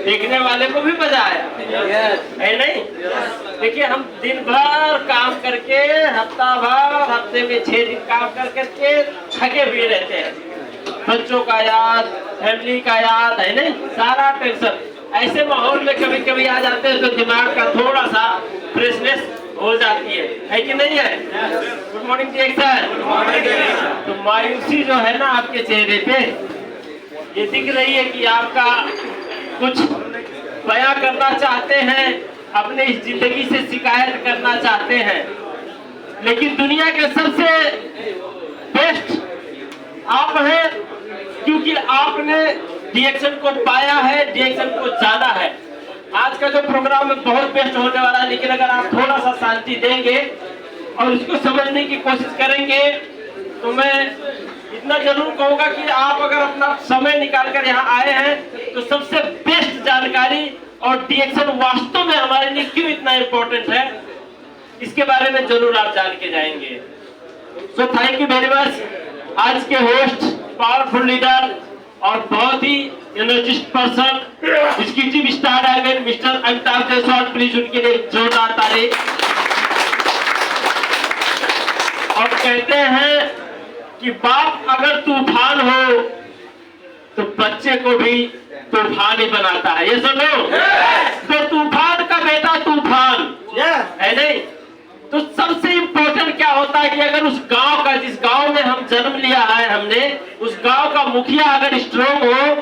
देखने वाले को भी मजा आया, है नहीं? देखिए हम दिन भर काम करके हफ्ते में 6 दिन काम करके थके हुए रहते हैं, बच्चों का याद, फैमिली का याद, है नहीं? सारा टेंशन ऐसे माहौल में कभी कभी आ जाते हैं तो दिमाग का थोड़ा सा फ्रेशनेस हो जाती है कि नहीं है? Good morning ji sir. तो मायूसी जो है ना आपके चेहरे पे ये दिख रही है कि आपका कुछ बयां करना चाहते हैं, अपने इस जिंदगी से शिकायत करना चाहते हैं, लेकिन दुनिया के सबसे बेस्ट आप हैं क्योंकि आपने रिएक्शन को पाया है, रिएक्शन को जाना है। आज का जो प्रोग्राम है बहुत बेस्ट होने वाला है, लेकिन अगर आप थोड़ा सा शांति देंगे और इसको समझने की कोशिश करेंगे तो मैं इतना जरूर कहूंगा कि आप अगर अपना समय निकाल कर यहाँ आए हैं तो सबसे बेस्ट जानकारी और रिएक्शन वास्तव में हमारे लिए क्यों इतना इम्पोर्टेंट है इसके बारे में जरूर आप जान के जाएंगे। So thank you very much. आज के होस्ट पावरफुल लीडर और बहुत ही energetic person, executive star diamond mister Amitabh Jaiswal, please उनके लिए जोरदार ताली। और कहते हैं कि बाप अगर तूफान हो तो बच्चे को भी तूफान ही बनाता है, ये सुनो। तो तूफान का बेटा तूफान है नहीं? तो सबसे इम्पोर्टेंट क्या होता है कि अगर उस गांव का, जिस गांव में हम जन्म लिया है हमने, उस गांव का मुखिया अगर स्ट्रॉन्ग हो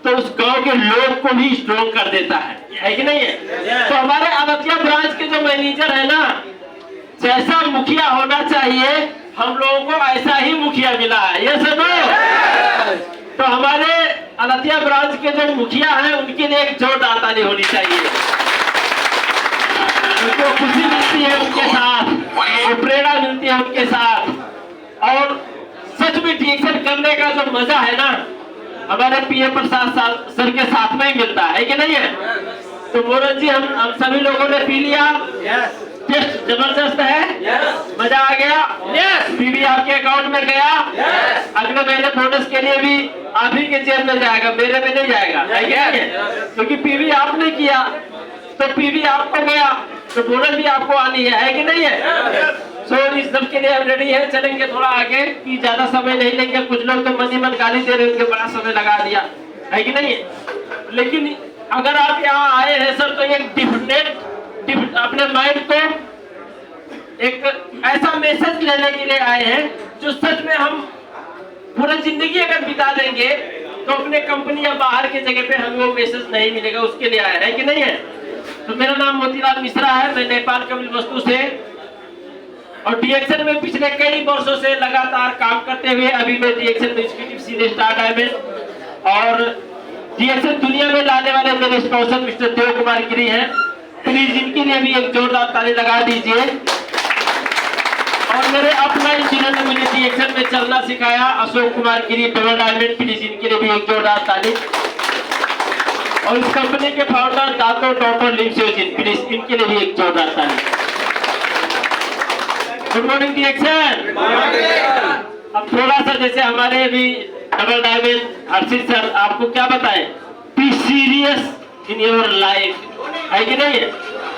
तो उस गांव के लोग को भी स्ट्रॉन्ग कर देता है कि नहीं है? तो हमारे अदतिया ब्रांच के जो मैनेजर है ना, जैसा मुखिया होना चाहिए हम लोगों को ऐसा ही मुखिया मिला है, ये सुनो। तो हमारे अदतिया ब्रांच के जो मुखिया हैं उनके लिए एक जोरदार ताली होनी चाहिए। उनको खुशी मिलती है उनके साथ, और प्रेरणा मिलती है उनके साथ, और सच में रिएक्शन करने का जो मजा है ना हमारे पीए प्रसाद सर के साथ में ही मिलता है कि नहीं है? तो मोरन जी हम सभी लोगों ने पी लिया, टेस्ट जबरदस्त है, मजा आ गया, पीवी आपके अकाउंट में गया, अगले महीने बोनस के लिए भी आप ही के जेब में जाएगा, मेरे में नहीं जाएगा, क्योंकि पीवी आपने किया तो पीवी आपको गया तो बोनस भी आपको आनी है कि नहीं है? सो इस सब के लिए हम रेडी है, चलेंगे थोड़ा आगे कि ज्यादा समय नहीं लेंगे। कुछ लोग तो मन ही मन गाली दे रहे होंगे, बड़ा समय लगा दिया है कि नहीं? लेकिन अगर आप यहाँ आए हैं सर तो एक डिफरेंट अपने माइंड को एक ऐसा मैसेज लेने के लिए आए हैं जो सच में हम पूरी जिंदगी अगर बिता देंगे तो अपने कंपनी या बाहर की जगह पे हमें वो मैसेज नहीं मिलेगा, उसके लिए आए हैं कि नहीं है? तो मेरा नाम मोतीलाल मिश्रा है, मैं नेपाल कमिल वस्तु से, और रिएक्शन में पिछले कई वर्षों से लगातार काम करते हुए अभी मैं रिएक्शन में एग्जीक्यूटिव सीनियर स्टार डायमंड और रिएक्शन दुनिया में लाने वाले मेरे स्पॉन्सर मिस्टर देव कुमार गिरी हैं, प्लीज इनके लिए भी एक जोरदार ताली लगा दीजिए। और मेरे अपलाइन जिन्होंने मुझे रिएक्शन में चलना सिखाया Ashok Kumar Giri double diamond, please इनके लिए भी एक जोरदार ताली। और इस कंपनी के फाउंडर दातो डॉक्टर लिंगसेजिन, प्लीज इनके लिए भी एक जोरदार ताली। Good morning reaction. अब थोड़ा सा जैसे हमारे भी डबल डायमंड हर्षित सर आपको क्या बताएं, be serious in your life, है कि नहीं?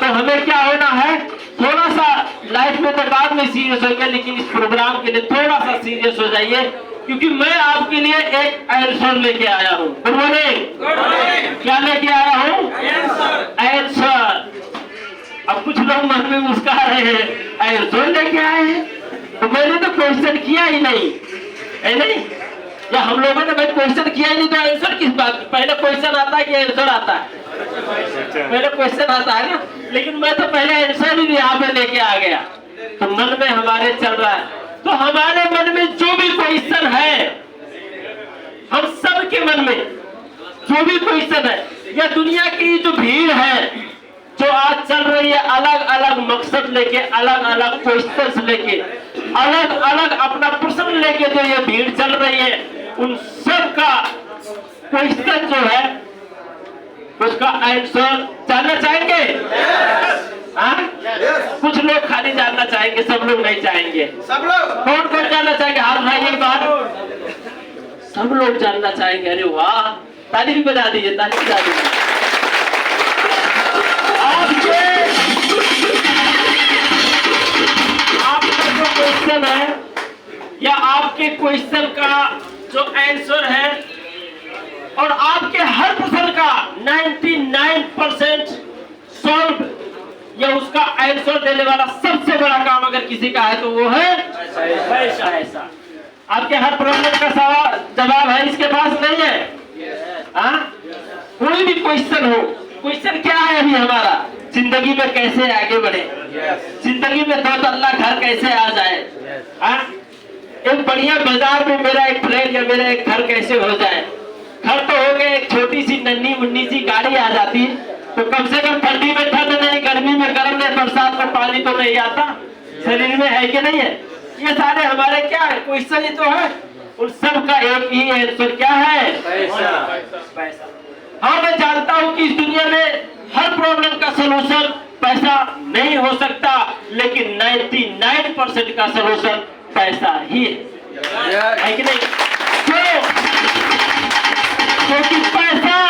तो हमें क्या होना है, थोड़ा सा लाइफ में तो बाद में सीरियस होगा, लेकिन इस प्रोग्राम के लिए थोड़ा सा सीरियस हो जाइए, क्योंकि मैं आपके लिए एक आंसर लेके आया हूँ। Good morning. क्या लेके आया हूँ? आंसर। अब कुछ लोग मन में मुस्कुरा रहे हैं, आंसर लेके आए हैं, तो मैंने तो क्वेश्चन किया ही नहीं, है नहीं? या हम लोगों ने भाई क्वेश्चन किया ही नहीं तो आंसर किस बात? पहले क्वेश्चन आता है कि आंसर आता है? पहले क्वेश्चन आता है ना, लेकिन मैं तो पहले आंसर ही यहाँ पे लेके आ गया। तो मन में हमारे चल रहा है, तो हमारे मन में जो भी क्वेश्चन है, हम सब के मन में जो भी क्वेश्चन है, या दुनिया की जो भीड़ है जो आज चल रही है अलग अलग मकसद लेके, अलग अलग क्वेश्चंस लेके, अलग अलग अपना प्रश्न लेके जो ये भीड़ चल रही है, उन सब का क्वेश्चन जो है उसका आंसर जानना चाहेंगे? कुछ लोग खाली जानना चाहेंगे, सब लोग नहीं चाहेंगे। सब लोग कौन कौन जानना चाहेंगे? हाथ उठाइए बाहर। सब लोग जानना चाहेंगे। अरे वाह, ताली भी बजा दीजिए, ताली बजा दीजिए। आंसर है और आपके हर प्रश्न का 99% सॉल्व या उसका आंसर देने वाला सबसे बड़ा काम अगर किसी का है तो वो है पैसा। ऐसा आपके हर प्रॉब्लम का सवाल जवाब है इसके पास नहीं है। हाँ, कोई भी क्वेश्चन हो, क्वेश्चन क्या है अभी हमारा, जिंदगी में कैसे आगे बढ़े, जिंदगी में 2 तल्ला घर कैसे आ जाए, हाँ, एक बढ़िया बाजार में मेरा एक फ्लैट या मेरा एक घर कैसे हो जाए। घर तो हो गए, एक छोटी सी नन्ही मुन्नी सी गाड़ी आ जाती तो कम से कम ठंडी में ठंड नहीं, गर्मी में गर्म नहीं, बरसात में पानी तो नहीं आता शरीर में, है कि नहीं है। ये सारे हमारे क्या है, क्वेश्चन ही तो है, उन सब का एक ही आंसर क्या है, पैसा। हाँ, मैं जानता हूँ कि इस दुनिया में हर प्रॉब्लम का सलूशन पैसा नहीं हो सकता, लेकिन 99% का सलूशन पैसा ही है कि नहीं। क्योंकि पैसा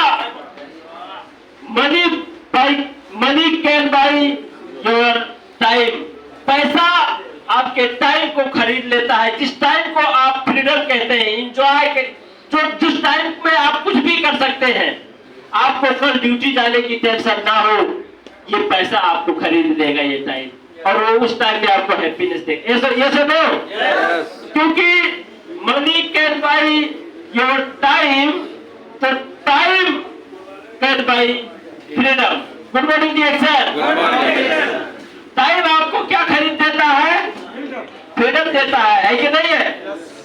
money can buy your time, पैसा आपके टाइम को खरीद लेता है। जिस टाइम को आप फ्रीडम कहते हैं, इंजॉय के, जो जिस टाइम में आप कुछ भी कर सकते हैं, आपको कल ड्यूटी जाने की टेंशन ना हो, ये पैसा आपको खरीद लेगा ये टाइम, और वो उस टाइम में आपको हैप्पीनेस देगा। ये सुनो, क्योंकि money can buy your time, तो time can buy freedom. Good morning ji sir. Time आपको क्या खरीद देता है, फ्रीडम देता है कि नहीं है।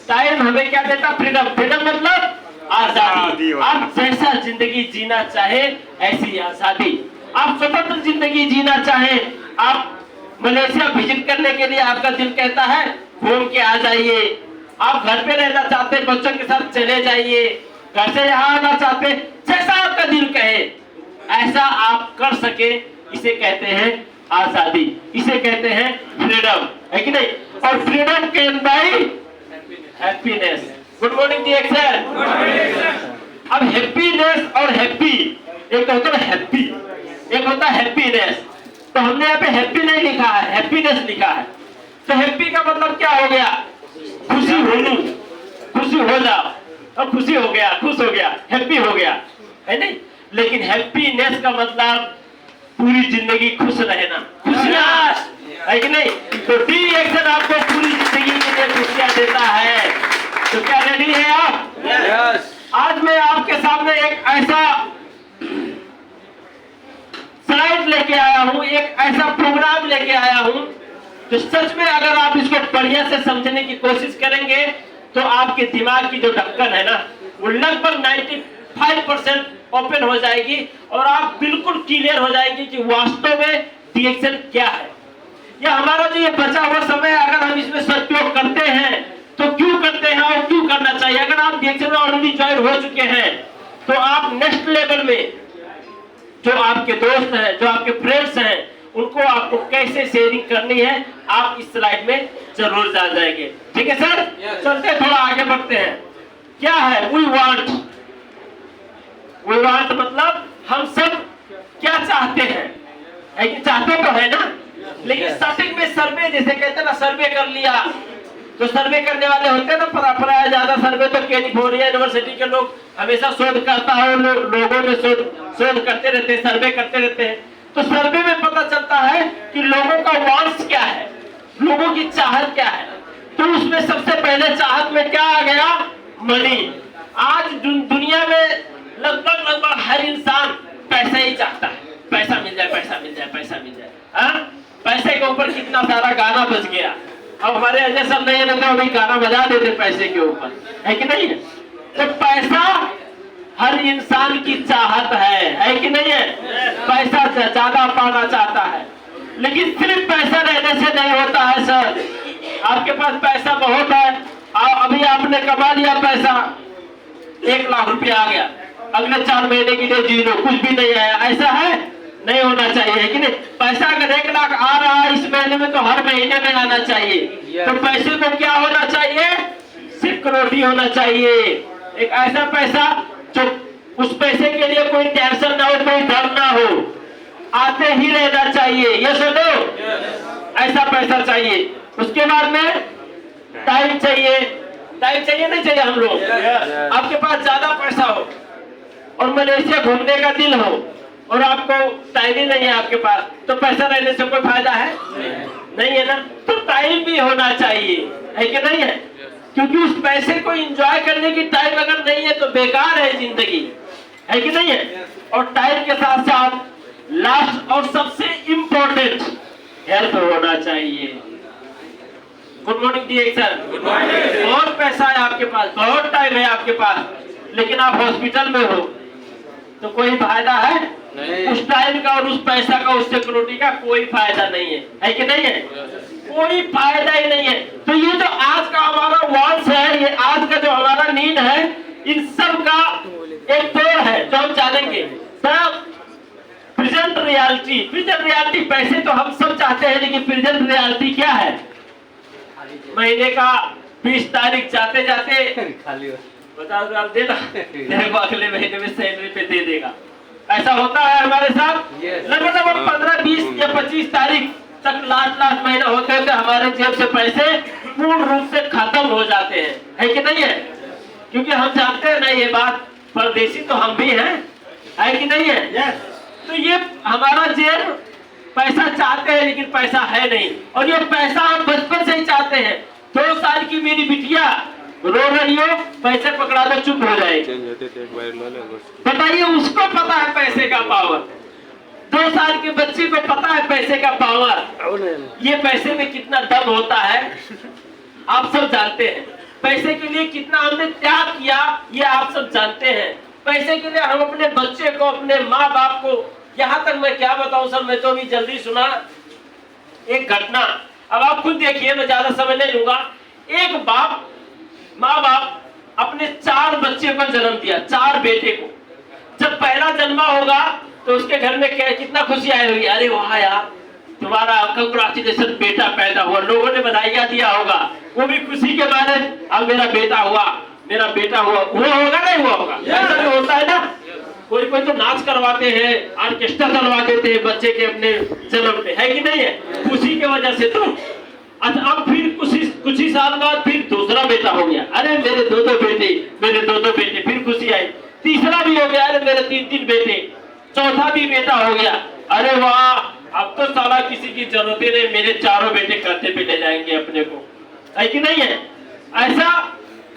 टाइम हमें क्या देता, फ्रीडम। फ्रीडम मतलब आजादी। आप जैसा जिंदगी जीना चाहे ऐसी आजादी, आप स्वतंत्र जिंदगी जीना चाहे, आप मलेशिया विजिट करने के लिए आपका दिल कहता है घूम के आ जाइए, आप घर पे रहना चाहते बच्चों के साथ चले जाइए, घर से यहाँ आना चाहते, जैसा आपका दिल कहे ऐसा आप कर सके, इसे कहते हैं आजादी, इसे कहते हैं फ्रीडम, है कि नहीं। और freedom can buy happiness. Good morning ji sir. अब हैप्पीनेस और हैप्पी, एक होता है हैप्पी, एक होता है हैप्पीनेस। तो हमने यहाँ पे हैप्पी नहीं लिखा है, हैप्पीनेस लिखा है। तो हैप्पी का मतलब क्या हो गया, खुशी हो लूं, खुशी हो जाओ, और खुशी हो गया, खुश हो गया, हैप्पी हो गया, है नहीं। लेकिन हैप्पीनेस का मतलब पूरी जिंदगी खुश रहना, खुशियां, है कि नहीं। तो डी एक्शन आपको पूरी जिंदगी के लिए खुशियां देता है। तो क्या रेडी है आप? यस। आज मैं आपके सामने एक ऐसा स्लाइड लेके आया हूँ, एक ऐसा प्रोग्राम लेके आया हूँ जो सच में अगर आप इसको बढ़िया से समझने की कोशिश करेंगे तो आपके दिमाग की जो ढक्कन है ना, वो लगभग 95% ओपन हो जाएगी और आप बिल्कुल क्लियर हो जाएंगे कि वास्तव में डीएक्शन क्या है। या हमारा जो ये बचा हुआ समय अगर हम इसमें सदुपयोग करते हैं तो क्यों करते हैं और क्यों करना चाहिए। अगर आप डीएक्शन में ऑलरेडी ज्वाइन हो चुके हैं तो आप नेक्स्ट लेवल में जो आपके दोस्त हैं, जो आपके फ्रेंड्स हैं, उनको आपको कैसे शेयरिंग करनी है आप इस स्लाइड में जरूर जान जाएंगे। ठीक है सर, चलते थोड़ा आगे बढ़ते हैं। क्या है वी वांट, वी वांट मतलब हम सब क्या चाहते हैं, चाहते तो है ना, लेकिन स्टार्टिंग में सर्वे जैसे कहते हैं ना, सर्वे कर लिया तो सर्वे करने वाले होते हैं ना, प्राय ज्यादा सर्वे तो कैलिफोर्निया यूनिवर्सिटी के लोग हमेशा शोध करता है, लोगों में शोध करते रहते हैं, सर्वे करते रहते हैं। तो सर्वे में पता चलता है कि लोगों का वांट्स क्या है, लोगों की चाहत क्या है। तो उसमें सबसे पहले चाहत में क्या आ गया, मनी। आज दुनिया में लगभग हर इंसान पैसा ही चाहता है, पैसा मिल जाए, पैसा मिल जाए, पैसा मिल जाए। हाँ, पैसे के ऊपर कितना सारा गाना बज गया। अब हमारे अजय सब नहीं लगता अभी गाना बजा देते पैसे के ऊपर, है कि नहीं है। तो पैसा हर इंसान की चाहत है कि नहीं है। पैसा ज्यादा पाना चाहता है, लेकिन सिर्फ पैसा रहने से नहीं होता है सर। आपके पास पैसा बहुत है, अभी आपने कमा लिया पैसा, 1 लाख रुपया आ गया, अगले 4 महीने के लिए जीरो, कुछ भी नहीं आया, ऐसा है नहीं होना चाहिए, है कि नहीं। पैसा अगर 1 लाख आ रहा है इस महीने में तो हर महीने में आना चाहिए। तो पैसे को क्या होना चाहिए, सिक्योरिटी होना चाहिए। एक ऐसा पैसा जो उस पैसे के लिए कोई टेंशन ना हो, कोई डर ना हो, आते ही रहना चाहिए। ये सुनो, ऐसा पैसा चाहिए। उसके बाद में टाइम चाहिए, टाइम चाहिए नहीं चाहिए हम लोग? आपके पास ज्यादा पैसा हो और मलेशिया घूमने का दिल हो और आपको टाइम ही नहीं है आपके पास, तो पैसा रहने से कोई फायदा है? नहीं है ना। तो टाइम भी होना चाहिए, है कि नहीं है? क्योंकि उस पैसे को एंजॉय करने की टाइम अगर नहीं है तो बेकार है जिंदगी, है कि नहीं है? और टाइम के साथ साथ लास्ट और सबसे इंपॉर्टेंट हेल्थ होना चाहिए। Good morning director. Good morning. बहुत पैसा है आपके पास, बहुत टाइम है आपके पास, लेकिन आप हॉस्पिटल में हो तो कोई फायदा है नहीं। उस टाइम का और उस पैसा का, उस सिक्योरिटी का कोई फायदा नहीं है कि नहीं है? कोई फायदा ही नहीं है। तो ये जो आज का हमारा वॉन्स है, ये आज का जो हमारा नीड है, इन सब का एक तोड़ है जो हम जानेंगे। प्रेजेंट रियलिटी, प्रेजेंट रियलिटी पैसे तो हम सब चाहते हैं, लेकिन प्रेजेंट रियलिटी क्या है? महीने का 20 तारीख जाते जाते खाली 50,000 देना, अगले महीने में सैलरी पे दे देगा। ऐसा होता है हमारे साथ। लगभग 15, 20 या 25 तारीख तक लास्ट महीना होते होते हमारे जेब से पैसे पूर्ण रूप से खत्म हो जाते हैं, है कि नहीं है? क्योंकि हम जानते हैं ना ये बात, परदेसी तो हम भी हैं, है कि नहीं है? तो ये हमारा जेब पैसा चाहते हैं लेकिन पैसा है नहीं, और ये पैसा हम बचपन से ही चाहते हैं। 2 साल की मेरी बिटिया रो रही हो, पैसे पकड़ा दो चुप हो जाएगी। बताइए, उसको पता है पैसे का पावर। 2 साल के बच्चे को पता है पैसे का पावर, ये पैसे में कितना दम होता है आप सब जानते हैं। पैसे के लिए कितना हमने त्याग किया ये आप सब जानते हैं। पैसे के लिए हम अपने बच्चे को, अपने माँ बाप को, यहाँ तक मैं क्या बताऊं सर, मैं तो अभी जल्दी सुना एक घटना। अब आप खुद देखिए, मैं ज्यादा समय नहीं लूंगा। एक बाप, माँ बाप अपने 4 बच्चे को जन्म दिया, 4 बेटे को। जब पहला जन्मा होगा तो उसके घर में कितना खुशी आई होगी, अरे वाह यार तुम्हारा कंग्रेचुलेशन, बेटा पैदा हुआ, लोगों ने बधाइयां दिया होगा, वो भी खुशी के मारे, अब मेरा बेटा हुआ, मेरा बेटा हुआ होगा नहीं हुआ होगा? ऐसा तो होता है ना। कोई कोई तो नाच करवाते हैं, ऑर्केस्ट्रा करवा देते हैं बच्चे के अपने जन्म पे, है कि नहीं है? खुशी की वजह से। तो अच्छा, अब फिर कुछ ही साल बाद फिर दूसरा बेटा हो गया, अरे मेरे 2 बेटे, मेरे 2 बेटे, फिर खुशी आई। तीसरा भी हो गया, अरे मेरे 3 बेटे। चौथा भी बेटा हो गया, अरे वाह अब तो साला किसी की जरूरत ही नहीं, मेरे 4 बेटे करते पे ले जाएंगे अपने को, है कि नहीं है? ऐसा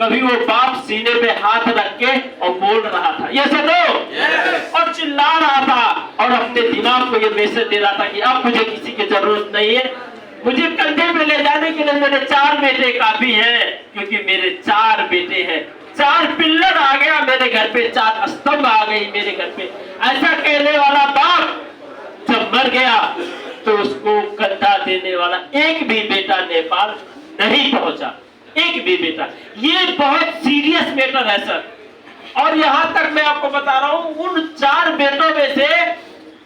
कभी वो बाप सीने पे हाथ रख के और बोल रहा था, ये सुनो, और चिल्ला रहा था और अपने दिमाग को ये मैसेज दे रहा था कि अब मुझे किसी की जरूरत नहीं है, मुझे कंधे पे ले जाने के लिए मेरे 4 बेटे काफी हैं, क्योंकि मेरे 4 बेटे हैं। 4 पिल्लर आ गया मेरे घर पे, 4 स्तंभ आ गई मेरे घर पे। ऐसा कहने वाला बाप जब मर गया तो उसको कंधा देने वाला एक भी बेटा नेपाल नहीं पहुंचा, एक भी बेटा। ये बहुत सीरियस मैटर है सर। और यहां तक मैं आपको बता रहा हूं, उन 4 बेटों में से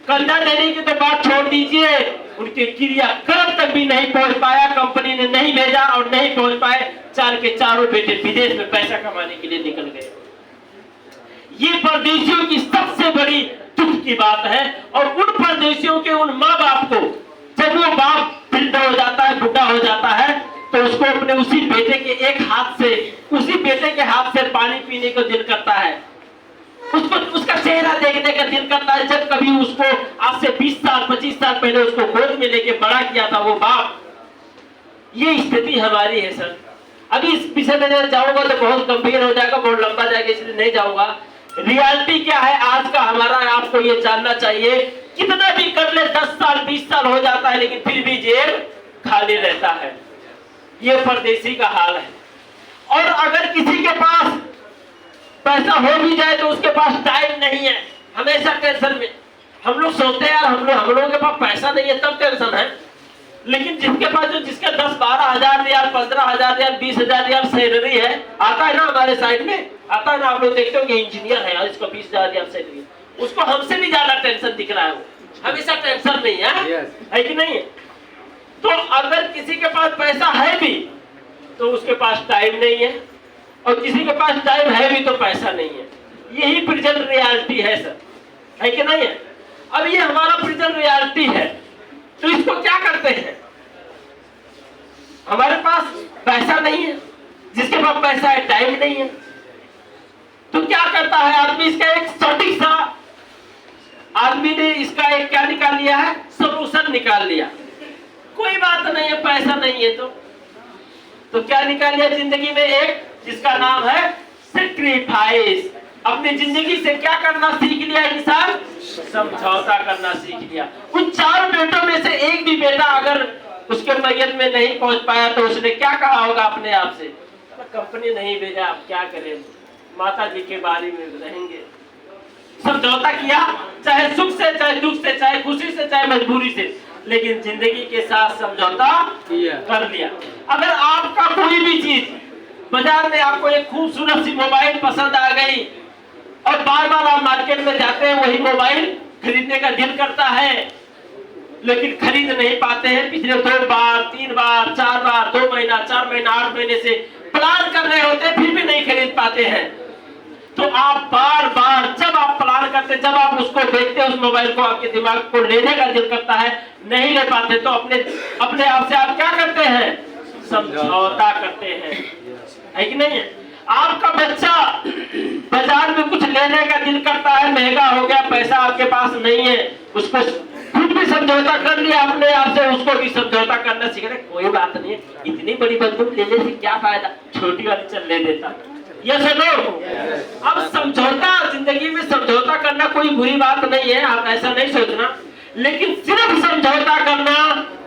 कंधा देने की तो बात छोड़ दीजिए, उनके क्रियाक्रम तक भी नहीं पहुंच पाया, कंपनी ने नहीं भेजा और नहीं पहुंच पाए। 4 के 4 बेटे विदेश में पैसा कमाने के लिए निकल गए। ये परदेशियों की सबसे बड़ी दुख की बात है। और उन परदेशियों के उन माँ बाप को जब वो बाप वृद्ध हो जाता है, बुढ़ा हो जाता है, तो उसको अपने उसी बेटे के एक हाथ से, उसी बेटे के हाथ से पानी पीने को दिल करता है, उसको उसका चेहरा देखने का दिल करता है। जब कभी उसको आज से 20 साल 25 साल पहले उसको गोद में लेके बड़ा किया था वो बाप। ये स्थिति हमारी है सर। अभी इस विषय में जाऊंगा तो बहुत गंभीर हो जाएगा, बहुत लंबा जाएगा, इसलिए नहीं जाऊंगा। रियलिटी क्या है आज का हमारा, आपको ये जानना चाहिए। कितना भी कर ले, 10 साल 20 साल हो जाता है, लेकिन फिर भी जेब खाली रहता है। ये परदेसी का हाल है। और अगर किसी के पास पैसा हो भी जाए तो उसके पास टाइम नहीं है, हमेशा टेंशन में। हम लोग सोचते हैं यार हम लोगों के पास पैसा नहीं है तब टेंशन है, लेकिन जिसके पास जो जिसका 10-12 हजार रियाल, 15 हजार रियाल, 20 हजार रियाल सैलरी है, आता है ना हमारे साइड में, आता है ना, आप लोग देखते होंगे इंजीनियर है यार, इसको 20 हजार रियाल सैलरी, उसको हमसे भी ज्यादा टेंशन दिख रहा है, वो हमेशा टेंशन नहीं है, है कि नहीं? तो अगर किसी के पास पैसा है भी तो उसके पास टाइम नहीं है, और किसी के पास टाइम है भी तो पैसा नहीं है। यही प्रेजेंट रियलिटी है सर, है कि नहीं है? अब ये हमारा प्रेजेंट रियलिटी है, तो इसको क्या करते हैं? हमारे पास पैसा नहीं है, जिसके पास पैसा है टाइम नहीं है, तो क्या करता है आदमी, इसका एक सटीक सा आदमी ने इसका एक क्या निकाल लिया है, सलूशन निकाल लिया। कोई बात नहीं है, पैसा नहीं है तो क्या निकाल लिया जिंदगी में, एक जिसका नाम है सेक्रीफाइस। अपनी जिंदगी से क्या करना सीख लिया इंसान, समझौता करना सीख लिया। उन 4 बेटों में से एक भी बेटा अगर उसके मैयत में नहीं पहुंच पाया तो उसने क्या कहा होगा अपने आप से, कंपनी नहीं भेजा, आप क्या करें, माता जी के बारे में रहेंगे। समझौता किया, चाहे सुख से, चाहे दुख से, चाहे खुशी से, चाहे मजबूरी से, लेकिन जिंदगी के साथ समझौता कर लिया। अगर आपका कोई भी चीज बाजार में, आपको एक खूबसूरत सी मोबाइल पसंद आ गई और बार बार आप मार्केट में जाते हैं, वही मोबाइल खरीदने का दिल करता है लेकिन खरीद नहीं पाते हैं। पिछले 2 बार 3 बार 4 बार, 2 महीना 4 महीना 8 महीने से प्लान कर रहे होते फिर भी नहीं खरीद पाते हैं। तो आप बार बार जब आप प्लान करते, जब आप उसको देखते हैं, उस मोबाइल को, आपके दिमाग को लेने का दिल करता है, नहीं ले पाते, तो अपने आप से आप क्या करते हैं, समझौता करते हैं, है कि नहीं है। आपका बच्चा बाजार में कुछ लेने का दिल करता है, महंगा हो गया, पैसा आपके पास नहीं है, उसको खुद भी समझौता कर लिया अपने आप से, उसको भी समझौता करना सीख रहे, कोई बात नहीं है, इतनी बड़ी बंदूक लेने से क्या फायदा, छोटी वाली चल ले देता। ये सुनो, अब समझौता, जिंदगी में समझौता करना कोई बुरी बात नहीं है, आप ऐसा नहीं सोचना, लेकिन सिर्फ समझौता करना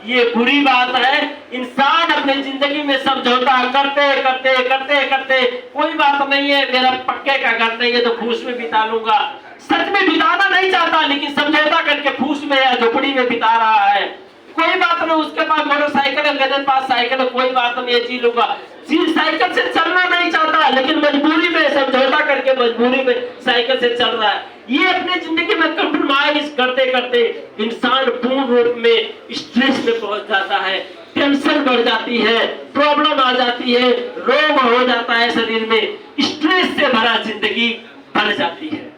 ये बुरी बात है। इंसान अपनी जिंदगी में समझौता करते करते करते करते, कोई बात नहीं है, मेरा पक्के का घर नहीं है तो फूस में बिता लूंगा, सच में बिताना नहीं चाहता लेकिन समझौता करके फूस में या झोपड़ी में बिता रहा है। कोई बात नहीं, उसके पास मोटरसाइकिल है, मेरे पास साइकिल है, कोई बात नहीं है, जी लूंगा। साइकिल से चलना नहीं चाहता लेकिन मजबूरी में समझौता करके मजबूरी में साइकिल से चल रहा है। ये अपने जिंदगी में कंप्रोमाइज करते करते इंसान पूर्ण रूप में स्ट्रेस में पहुंच जाता है, टेंशन बढ़ जाती है, प्रॉब्लम आ जाती है, रोग हो जाता है शरीर में, स्ट्रेस से भरा जिंदगी बन जाती है।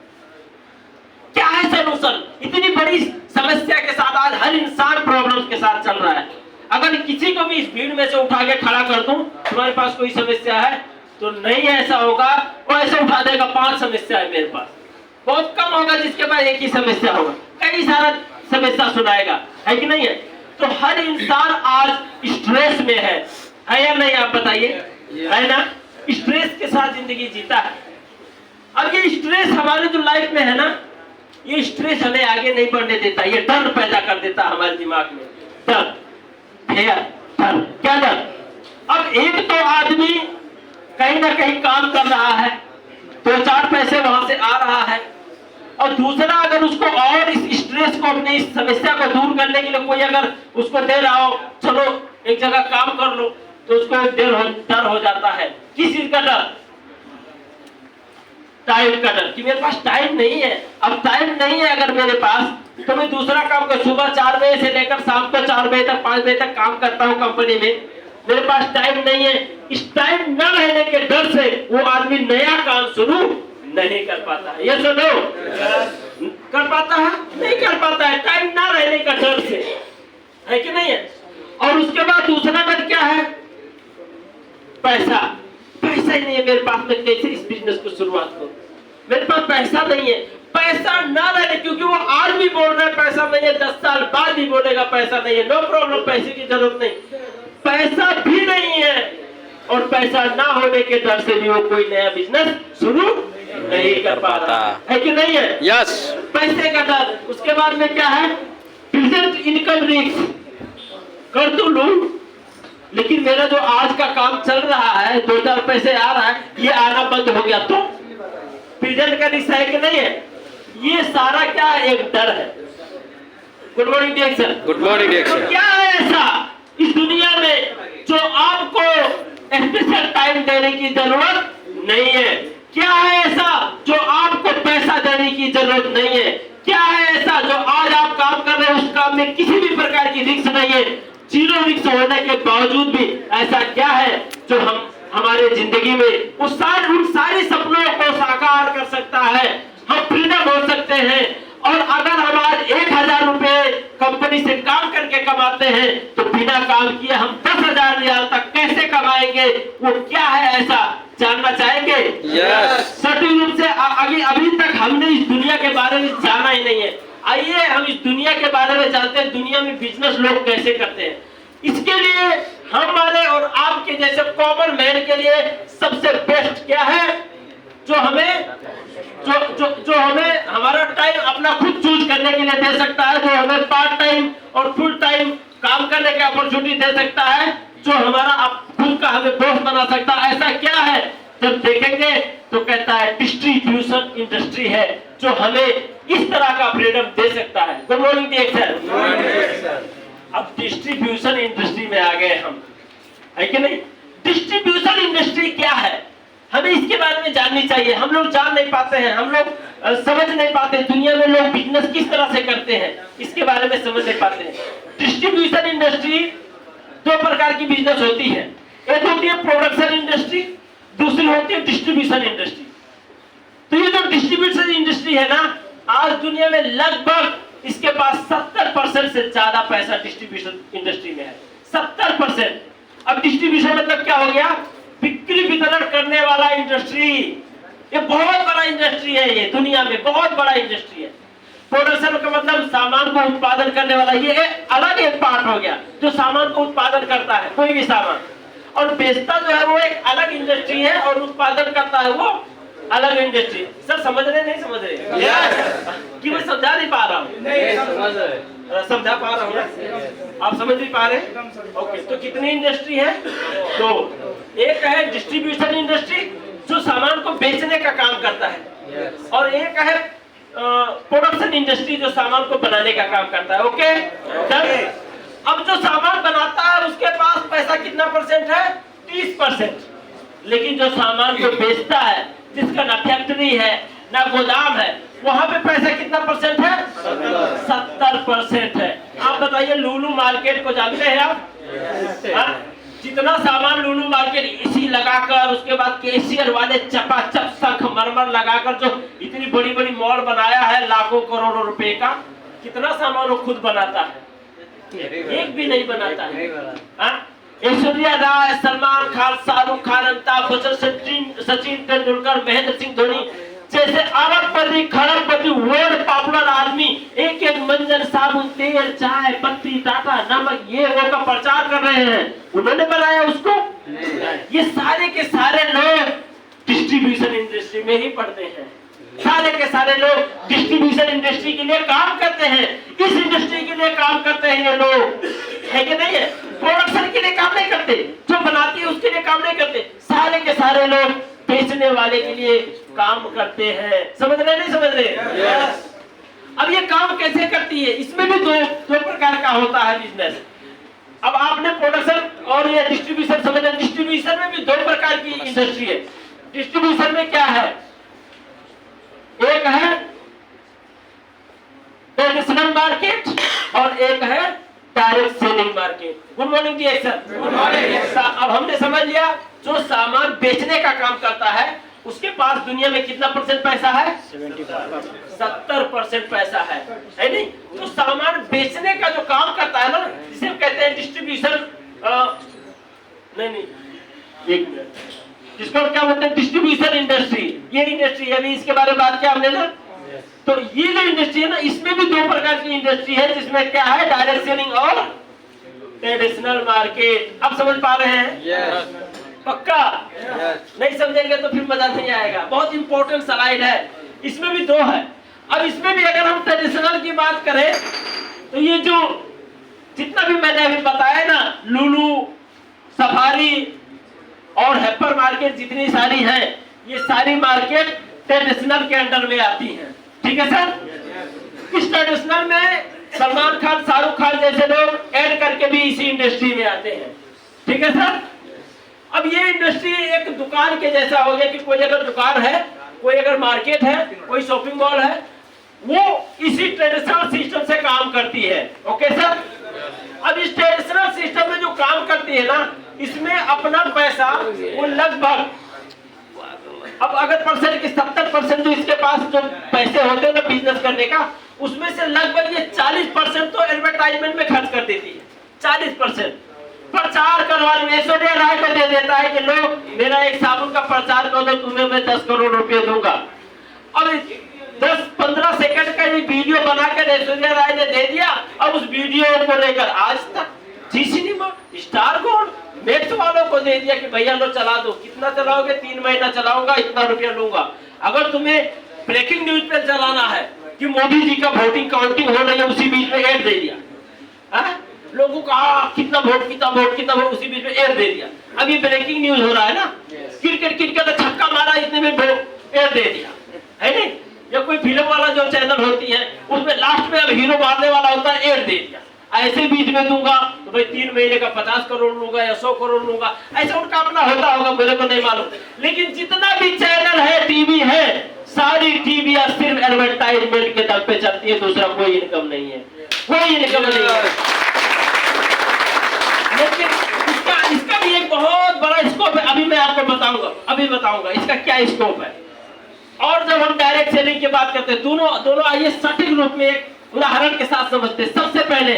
क्या है सलूशन? इतनी बड़ी समस्या के साथ आज हर इंसान प्रॉब्लम्स के साथ चल रहा है। अगर किसी को भी इस भीड़ में से उठा के खड़ा कर दूं, तुम्हारे पास कोई समस्या है तो नहीं ऐसा होगा, वो ऐसे उठा देगा 5 समस्या है मेरे पास, बहुत कम होगा जिसके पास एक ही समस्या होगा, कई सारा समस्या सुनाएगा, है कि नहीं है। तो हर इंसान आज स्ट्रेस में है या नहीं, आप बताइए, है ना। स्ट्रेस के साथ जिंदगी जीता है। अब ये स्ट्रेस हमारे जो लाइफ में है ना, ये स्ट्रेस हमें आगे नहीं बढ़ने देता, ये डर पैदा कर देता हमारे दिमाग में, डर, डर, क्या डर। अब एक तो आदमी कहीं ना कहीं काम कर रहा है, 2-4 पैसे वहां से आ रहा है, और दूसरा अगर उसको और इस स्ट्रेस को, अपनी इस समस्या को दूर करने के लिए कोई अगर उसको दे रहा हो, चलो एक जगह काम कर लो, तो उसको डर हो जाता है। किस चीज का डर? टाइम का डर, कि मेरे पास टाइम नहीं है। अब टाइम नहीं है अगर मेरे पास, तो मैं दूसरा काम कर, सुबह 4 बजे से लेकर शाम को 4 बजे तक 5 बजे तक काम करता हूँ कंपनी में, मेरे पास टाइम नहीं है। इस टाइम न रहने के डर से वो आदमी नया काम शुरू नहीं कर पाता है। ये सुनो, कर पाता है? नहीं कर पाता है, टाइम ना रहने का डर से, है कि नहीं है। और उसके बाद दूसरा डर क्या है? पैसा। पैसा ही नहीं है मेरे पास, मैं कैसे इस बिजनेस को शुरुआत करूं, मेरे पास पैसा नहीं है। पैसा ना रहने, क्योंकि वो आज भी बोल रहा है पैसा नहीं है, 10 साल बाद भी बोलेगा पैसा नहीं है, नो प्रॉब्लम, पैसे की जरूरत नहीं, पैसा भी नहीं है, और पैसा ना होने के डर से भी वो कोई नया बिजनेस शुरू नहीं कर पाता, है कि नहीं है। यस, पैसे का डर। उसके बाद में क्या है? प्रेजेंट इनकम रिस्क, कर तो लूं लेकिन मेरा जो आज का काम चल रहा है, 2-4 पैसे आ रहा है, ये आना बंद हो गया तो प्रेजेंट का रिस्क है कि नहीं है। ये सारा क्या एक डर है। Good morning director. Good morning director. तो क्या है ऐसा इस दुनिया में जो आपको स्पेशल टाइम देने की जरूरत नहीं है? क्या है ऐसा जो आपको पैसा देने की जरूरत नहीं है? क्या है ऐसा जो आज आप काम कर रहे हैं उस काम में किसी भी प्रकार की रिस्क नहीं है? 0 रिस्क होने के बावजूद भी ऐसा क्या है जो हमारे जिंदगी में उन सारी सपनों को साकार कर सकता है? हम फ्रीडम हो सकते हैं। और अगर हम आज 1000 रुपए कंपनी से काम करके कमाते हैं तो बिना काम किए हम 10,000 रियाल तक कैसे कमाएंगे, वो क्या है ऐसा जानना चाहेंगे? सटीक रूप से अभी तक हमने इस दुनिया के बारे में जाना ही नहीं है। आइए हम इस दुनिया के बारे में जानते हैं, दुनिया में बिजनेस लोग कैसे करते हैं। इसके लिए हमारे और आपके जैसे कॉमन मैन के लिए सबसे बेस्ट क्या है, जो हमें हमारा टाइम अपना खुद चूज करने के लिए दे सकता है, जो हमें पार्ट टाइम और फुल टाइम काम करने की अपॉर्चुनिटी दे सकता है, जो हमारा खुद का हमें बॉस बना सकता है। ऐसा क्या है, जब देखेंगे तो कहता है डिस्ट्रीब्यूशन इंडस्ट्री है जो हमें इस तरह का फ्रीडम दे सकता है। Good morning sir. अब डिस्ट्रीब्यूशन इंडस्ट्री में आ गए हम, है कि नहीं? डिस्ट्रीब्यूशन इंडस्ट्री क्या है, हमें इसके बारे में जाननी चाहिए। हम लोग जान नहीं पाते हैं, हम लोग समझ नहीं पाते, दुनिया में लोग बिजनेस किस तरह से करते हैं इसके बारे में समझ नहीं पाते हैं। डिस्ट्रीब्यूशन इंडस्ट्री दो प्रकार की बिजनेस होती है, एक होती है प्रोडक्शन इंडस्ट्री, दूसरी होती है डिस्ट्रीब्यूशन इंडस्ट्री। तो ये जो डिस्ट्रीब्यूशन इंडस्ट्री है ना, आज दुनिया में लगभग इसके पास 70% से ज्यादा पैसा डिस्ट्रीब्यूशन इंडस्ट्री में है, 70%। अब डिस्ट्रीब्यूशन मतलब क्या हो गया, बिक्री वितरण करने वाला इंडस्ट्री। ये बहुत बड़ा इंडस्ट्री है, ये दुनिया में बहुत बड़ा इंडस्ट्री है। प्रोडक्शन का मतलब सामान को उत्पादन करने वाला, ये अलग एक पार्ट हो गया जो सामान को उत्पादन करता है कोई भी सामान, और बेचता जो है वो एक अलग इंडस्ट्री है, और उत्पादन करता है वो अलग इंडस्ट्री। सर समझ रहे नहीं समझ रहे? कि मैं समझा नहीं पा रहा हूँ? समझा पा रहा हूँ, आप समझ नहीं पा रहे? ओके, तो कितनी इंडस्ट्री है? तो एक है डिस्ट्रीब्यूशन इंडस्ट्री जो सामान को बेचने का काम करता है, और एक है प्रोडक्शन इंडस्ट्री जो सामान को बनाने का काम करता है। ओके, अब जो सामान बनाता है उसके पास पैसा कितना परसेंट है? 30%। लेकिन जो सामान को बेचता है, जिसका ना फैक्ट्री है ना गोदाम है, वहां पे पैसा कितना परसेंट है? 70% है। आप बताइए, लुलु मार्केट को जानते हैं आप? जितना सामान लुलु मार्केट इसी लगाकर, उसके बाद कैशियर वाले चपाचप शंख मरमर लगाकर जो इतनी बड़ी बड़ी मॉल बनाया है लाखों करोड़ों रुपए का, कितना सामान वो खुद बनाता है? एक भी नहीं बनाता है। ऐश्वर्या राय, सलमान खान, शाहरुख खान, अमिताभ बच्चन, सचिन तेंदुलकर, महेंद्र सिंह धोनी जैसे अरबपति खरबपति वर्ल्ड पॉपुलर आदमी एक एक मंजन, साबुन, तेल, चाय पत्ती, टाटा, नमक, ये वो का प्रचार कर रहे हैं। उन्होंने बनाया उसको? ये सारे के सारे लोग डिस्ट्रीब्यूशन इंडस्ट्री में ही पढ़ते हैं। सारे के सारे लोग डिस्ट्रीब्यूशन इंडस्ट्री के लिए काम करते हैं, इस इंडस्ट्री के लिए काम करते हैं ये लोग, है कि नहीं है? प्रोडक्शन के लिए काम नहीं करते, जो बनाती है उसके लिए काम नहीं करते, सारे के सारे लोग बेचने वाले के लिए काम करते हैं। समझ रहे नहीं समझ रहे? अब ये काम कैसे करती है, इसमें भी दो प्रकार का होता है बिजनेस। अब आपने प्रोडक्शन और ये डिस्ट्रीब्यूशन समझ रहे? डिस्ट्रीब्यूशन में भी दो प्रकार की इंडस्ट्री है। डिस्ट्रीब्यूशन में क्या है, एक है ट्रेडिशनल मार्केट और एक है direct selling market. Good morning ji sir. Good morning. अब हमने समझ लिया, जो सामान बेचने का काम करता है उसके पास दुनिया में कितना परसेंट पैसा है? 70% पैसा है नहीं? तो सामान बेचने का जो काम करता है ना, जिसे हम कहते हैं डिस्ट्रीब्यूशन, नहीं एक मिनट, जिसको क्या बोलते हैं डिस्ट्रीब्यूशन इंडस्ट्री, ये इंडस्ट्री है। अभी इसके बारे में बात किया हमने ना, तो ये जो इंडस्ट्री है ना, इसमें भी दो प्रकार की इंडस्ट्री है, जिसमें क्या है, डायरेक्ट सेलिंग और ट्रेडिशनल मार्केट। अब समझ पा रहे हैं? पक्का? नहीं समझेंगे तो फिर मजा नहीं आएगा। बहुत इंपॉर्टेंट स्लाइड है, इसमें भी दो है। अब इसमें भी अगर हम ट्रेडिशनल की बात करें तो ये जो जितना भी मैंने अभी बताया ना, लुलु, सफारी और हाइपर मार्केट जितनी सारी हैं, ये सारी मार्केट ट्रेडिशनल के अंडर में आती हैं। ठीक है सर? इस ट्रेडिशनल में सलमान खान, शाहरुख खान जैसे लोग ऐड करके भी इसी इंडस्ट्री में आते हैं। ठीक है सर? अब ये इंडस्ट्री एक दुकान के जैसा हो गया कि कोई अगर दुकान है, कोई अगर मार्केट है, कोई शॉपिंग मॉल है, वो इसी ट्रेडिशनल सिस्टम से काम करती है। Okay sir? अब इस ट्रेडिशनल सिस्टम में जो काम करती है ना, इसमें अपना पैसा वो लगभग, अब अगर परसेंट की 70% जो इसके पास जो पैसे होते हैं ना बिजनेस करने का, उसमें से लगभग ये 40% तो एडवर्टाइजमेंट में खर्च कर देती है। 40% प्रचार करवाने ऐश्वर्या राय को दे देता है कि लो मेरा एक साबुन का प्रचार कर दो, तुम्हें मैं 10 करोड़ रुपए दूंगा। अब 10-15 सेकंड का ये वीडियो बनाकर ऐश्वर्या राय ने दे दिया। अब उस वीडियो को लेकर आज तक जी सिनेमा, स्टार गोल्ड, मैक्स वालों को दे दिया कि भैया लो चला दो। कितना चलाओगे? 3 महीना चलाऊंगा, इतना रुपया लूंगा। अगर तुम्हें ब्रेकिंग न्यूज पे चलाना है कि मोदी जी का वोटिंग काउंटिंग हो रही है, उसी बीच में ऐड दे दिया। लोगों का कितना वोट, उसी बीच में ऐड दे दिया। अब ये ब्रेकिंग न्यूज हो रहा है ना, क्रिकेट ने छक्का मारा, इतने में ऐड दे दिया है नहीं। या कोई फिल्म वाला जो चैनल होती है उसमें लास्ट में अब हीरो मारने वाला होता है, ऐड दे दिया। ऐसे बीच में दूंगा तो भाई 3 महीने का 50 करोड़ लूंगा या 100 करोड़ लूंगा, ऐसा उनका अपना होता होगा, मेरे को नहीं मालूम। लेकिन जितना भी चैनल है, टीवी है, सारी टीवी सिर्फ एडवर्टाइजमेंट के दम पे चलती है, दूसरा कोई इनकम नहीं है, कोई इनकम नहीं है। लेकिन इसका भी एक बहुत बड़ा स्कोप है, अभी मैं आपको बताऊंगा इसका क्या स्कोप है। और जब हम डायरेक्ट सेलिंग की बात करते हैं, दोनों आइए सटीक रूप में एक उदाहरण के साथ समझते हैं। सबसे पहले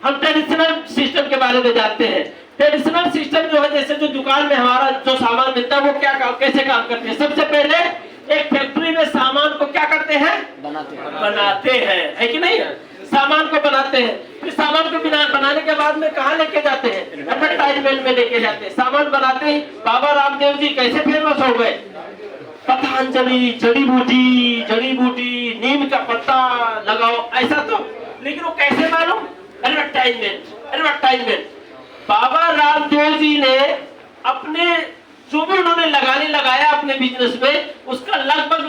हम ट्रेडिशनल सिस्टम के बारे में जानते हैं। ट्रेडिशनल सिस्टम जो है, जैसे जो दुकान में हमारा जो सामान मिलता है वो कैसे काम करते हैं। सबसे पहले एक फैक्ट्री में सामान को क्या करते हैं? बनाते हैं, है कि नहीं? सामान को बनाते हैं, फिर सामान को बनाने के बाद में कहाँ लेके जाते हैं? एडवर्टाइजमेंट में लेके जाते हैं। सामान बनाते ही बाबा रामदेव जी कैसे फेमस हो गए? पतंजलि जड़ी बूटी नीम का पत्ता लगाओ, ऐसा तो। लेकिन वो कैसे मालूम? एडवर्टाइजमेंट। बाबा रामदेव जी ने अपने जो भी उन्होंने लगाया अपने बिजनेस में, उसका लगभग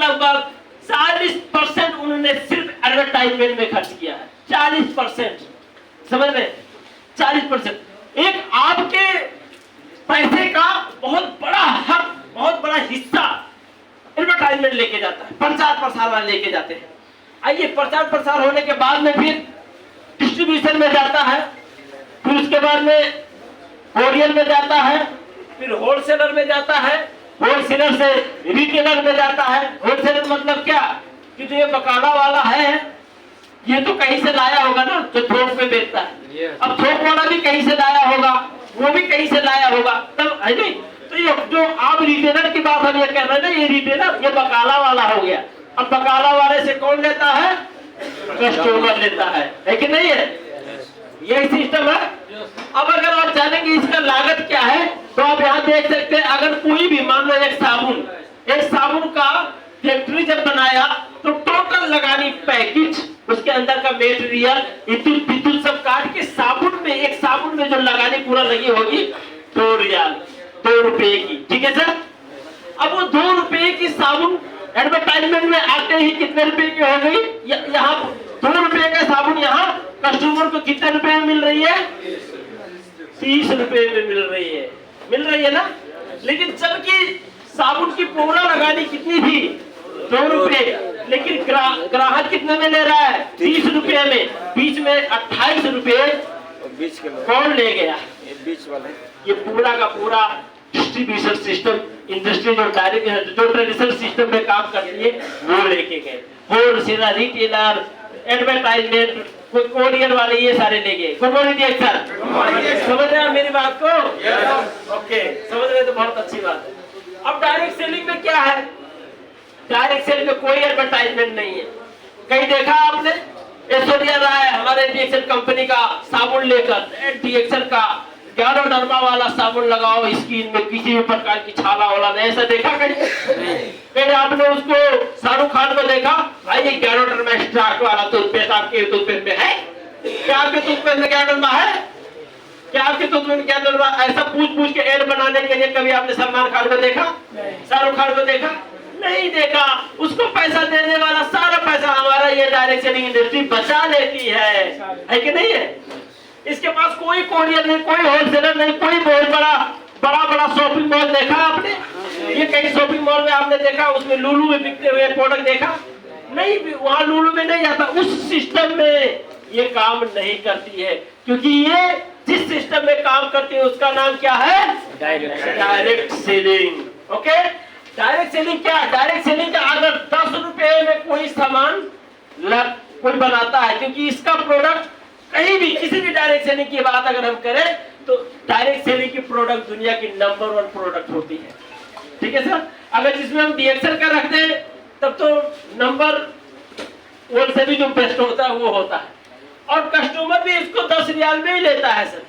40% उन्होंने सिर्फ एडवर्टाइजमेंट में खर्च किया है। 40%, समझ रहे? 40%। एक आपके पैसे का बहुत बड़ा हक, बहुत बड़ा हिस्सा एडवर्टाइजमेंट लेके जाता है, प्रचार प्रसार वाले लेके जाते हैं। आइए, प्रचार प्रसार होने के बाद में फिर डिस्ट्रीब्यूशन में जाता है, फिर उसके बाद में कोरियर में जाता है, फिर होलसेलर में जाता है, होलसेलर से रिटेलर में जाता है। होलसेलर मतलब क्या कि जो ये बकाला वाला है ये तो कहीं से लाया होगा ना, जो थोक में बेचता है। अब थोक वाला भी कहीं से लाया होगा, वो भी कहीं से लाया होगा, तब है नहीं। तो ये जो आप रिटेलर की बात हम ये कह रहे हैं ना, ये रिटेलर ये बकाला वाला हो गया। अब बकाला वाले से कौन लेता है? कस्टमर लेता है कि नहीं है? यही सिस्टम है। अब अगर आप जानेंगे इसका लागत क्या है तो आप यहाँ देख सकते हैं। अगर कोई भी मान लो एक साबुन का फैक्ट्री जब बनाया तो टोटल लगानी पैकेज, उसके अंदर का मेटेरियल, विद्युत सब काट के एक साबुन में जो लगानी पूरा लगी होगी 2 रियाल, 2 रुपए की, ठीक है सर। अब वो 2 रुपए की साबुन एडवर्टाइजमेंट में आते ही कितने रुपए की हो गई? यहाँ 2 रुपए का साबुन यहाँ कस्टमर को कितने रुपए में मिल रही है? 30 रुपए में मिल रही है ना। लेकिन जबकि साबुन की पूरा लगानी कितनी थी? 2 रुपए, लेकिन ग्राहक कितने में ले रहा है? 30 रुपए में। बीच में 28 रुपए कौन ले गया? बीच वाले। ये पूरा का पूरा डिस्ट्रीब्यूशन सिस्टम, इंडस्ट्री जो ट्रेडिशनल सिस्टम में काम करती है वो लेके गए। होलसेलर, रिटेलर, एडवर्टाइजमेंट, कोरियर वाले, ये सारे ले गए। गुड मॉर्निंग सर, समझ रहे हैं मेरी बात को? ओके, समझ रहे तो बहुत अच्छी बात है। अब डायरेक्ट सेलिंग में क्या है? डायरेक्ट सेल में कोई एडवर्टाइजमेंट नहीं है। कहीं देखा आपने ऐश्वर्या राय हमारे डीएक्सल कंपनी का साबुन लेकर डीएक्सल का गैरोडर्मा वाला साबुन लगाओ स्किन में, किसी भी प्रकार की छाला वाला नहीं, ऐसा देखा कहीं आपने उसको शाहरुख खान को देखा? भाई ये गैरोडर्मा स्टार्ट वाला टूथपेस्ट आपके टूथपेस्ट में है क्या? आपके टूथपेस्ट में गैरोडर्मा है क्या? आपके टूथपेस्ट में गैरोडर्मा? ऐसा पूछ के एड बनाने के लिए कभी आपने सलमान खान को देखा? शाहरुख खान को देखा? नहीं देखा। उसको पैसा देने वाला सारा पैसा हमारा ये डायरेक्ट सेलिंग इंडस्ट्री बचा लेती है कि नहीं है? इसके पास कोई कोरियर नहीं, कोई होलसेलर नहीं, कोई बहुत बड़ा शॉपिंग मॉल देखा आपने? ये कई शॉपिंग मॉल में आपने देखा उसमें लुलु में बिकते हुए प्रोडक्ट देखा? नहीं, वहां लुलु में नहीं जाता। उस सिस्टम में ये काम नहीं करती है, क्योंकि ये जिस सिस्टम में काम करती है उसका नाम क्या है? Direct selling. Okay, direct selling क्या? डायरेक्ट सेलिंग का अगर 10 रुपए में कोई सामान कोई बनाता है, क्योंकि इसका प्रोडक्ट कहीं भी किसी भी डायरेक्ट सेलिंग की बात अगर हम करें तो डायरेक्ट सेलिंग की प्रोडक्ट दुनिया की नंबर 1 प्रोडक्ट होती है। ठीक है सर, अगर जिसमें हम डीएक्सएल का रख दें तब तो नंबर 1 से भी जो बेस्ट होता है वो होता है, और कस्टमर भी इसको 10 रियाल में ही लेता है सर,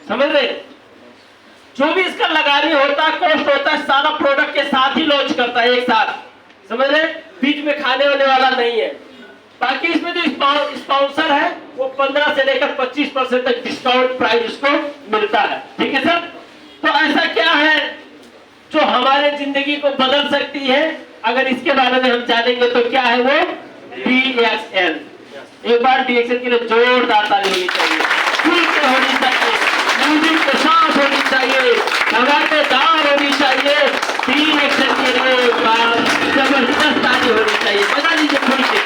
समझ रहे? जो भी इसका लगानी होता है, कॉस्ट होता है, सारा प्रोडक्ट के साथ ही लॉन्च करता है एक साथ, समझ रहे? बीच में खाने होने वाला नहीं है। बाकी इसमें जो स्पॉन्सर है वो 15 से लेकर 25% तक डिस्काउंट प्राइस उसको मिलता है। ठीक है सर, तो ऐसा क्या है जो हमारे जिंदगी को बदल सकती है, अगर इसके बारे में हम जानेंगे तो क्या है वो DXL। एक बार DXL के लिए जोरदार ताली होनी चाहिए, खुल के होनी चाहिए, म्यूजिक के साथ होनी चाहिए, धमाकेदार होनी चाहिए। DXL के लिए जबरदस्त ताली होनी चाहिए, बता लीजिए खुल के।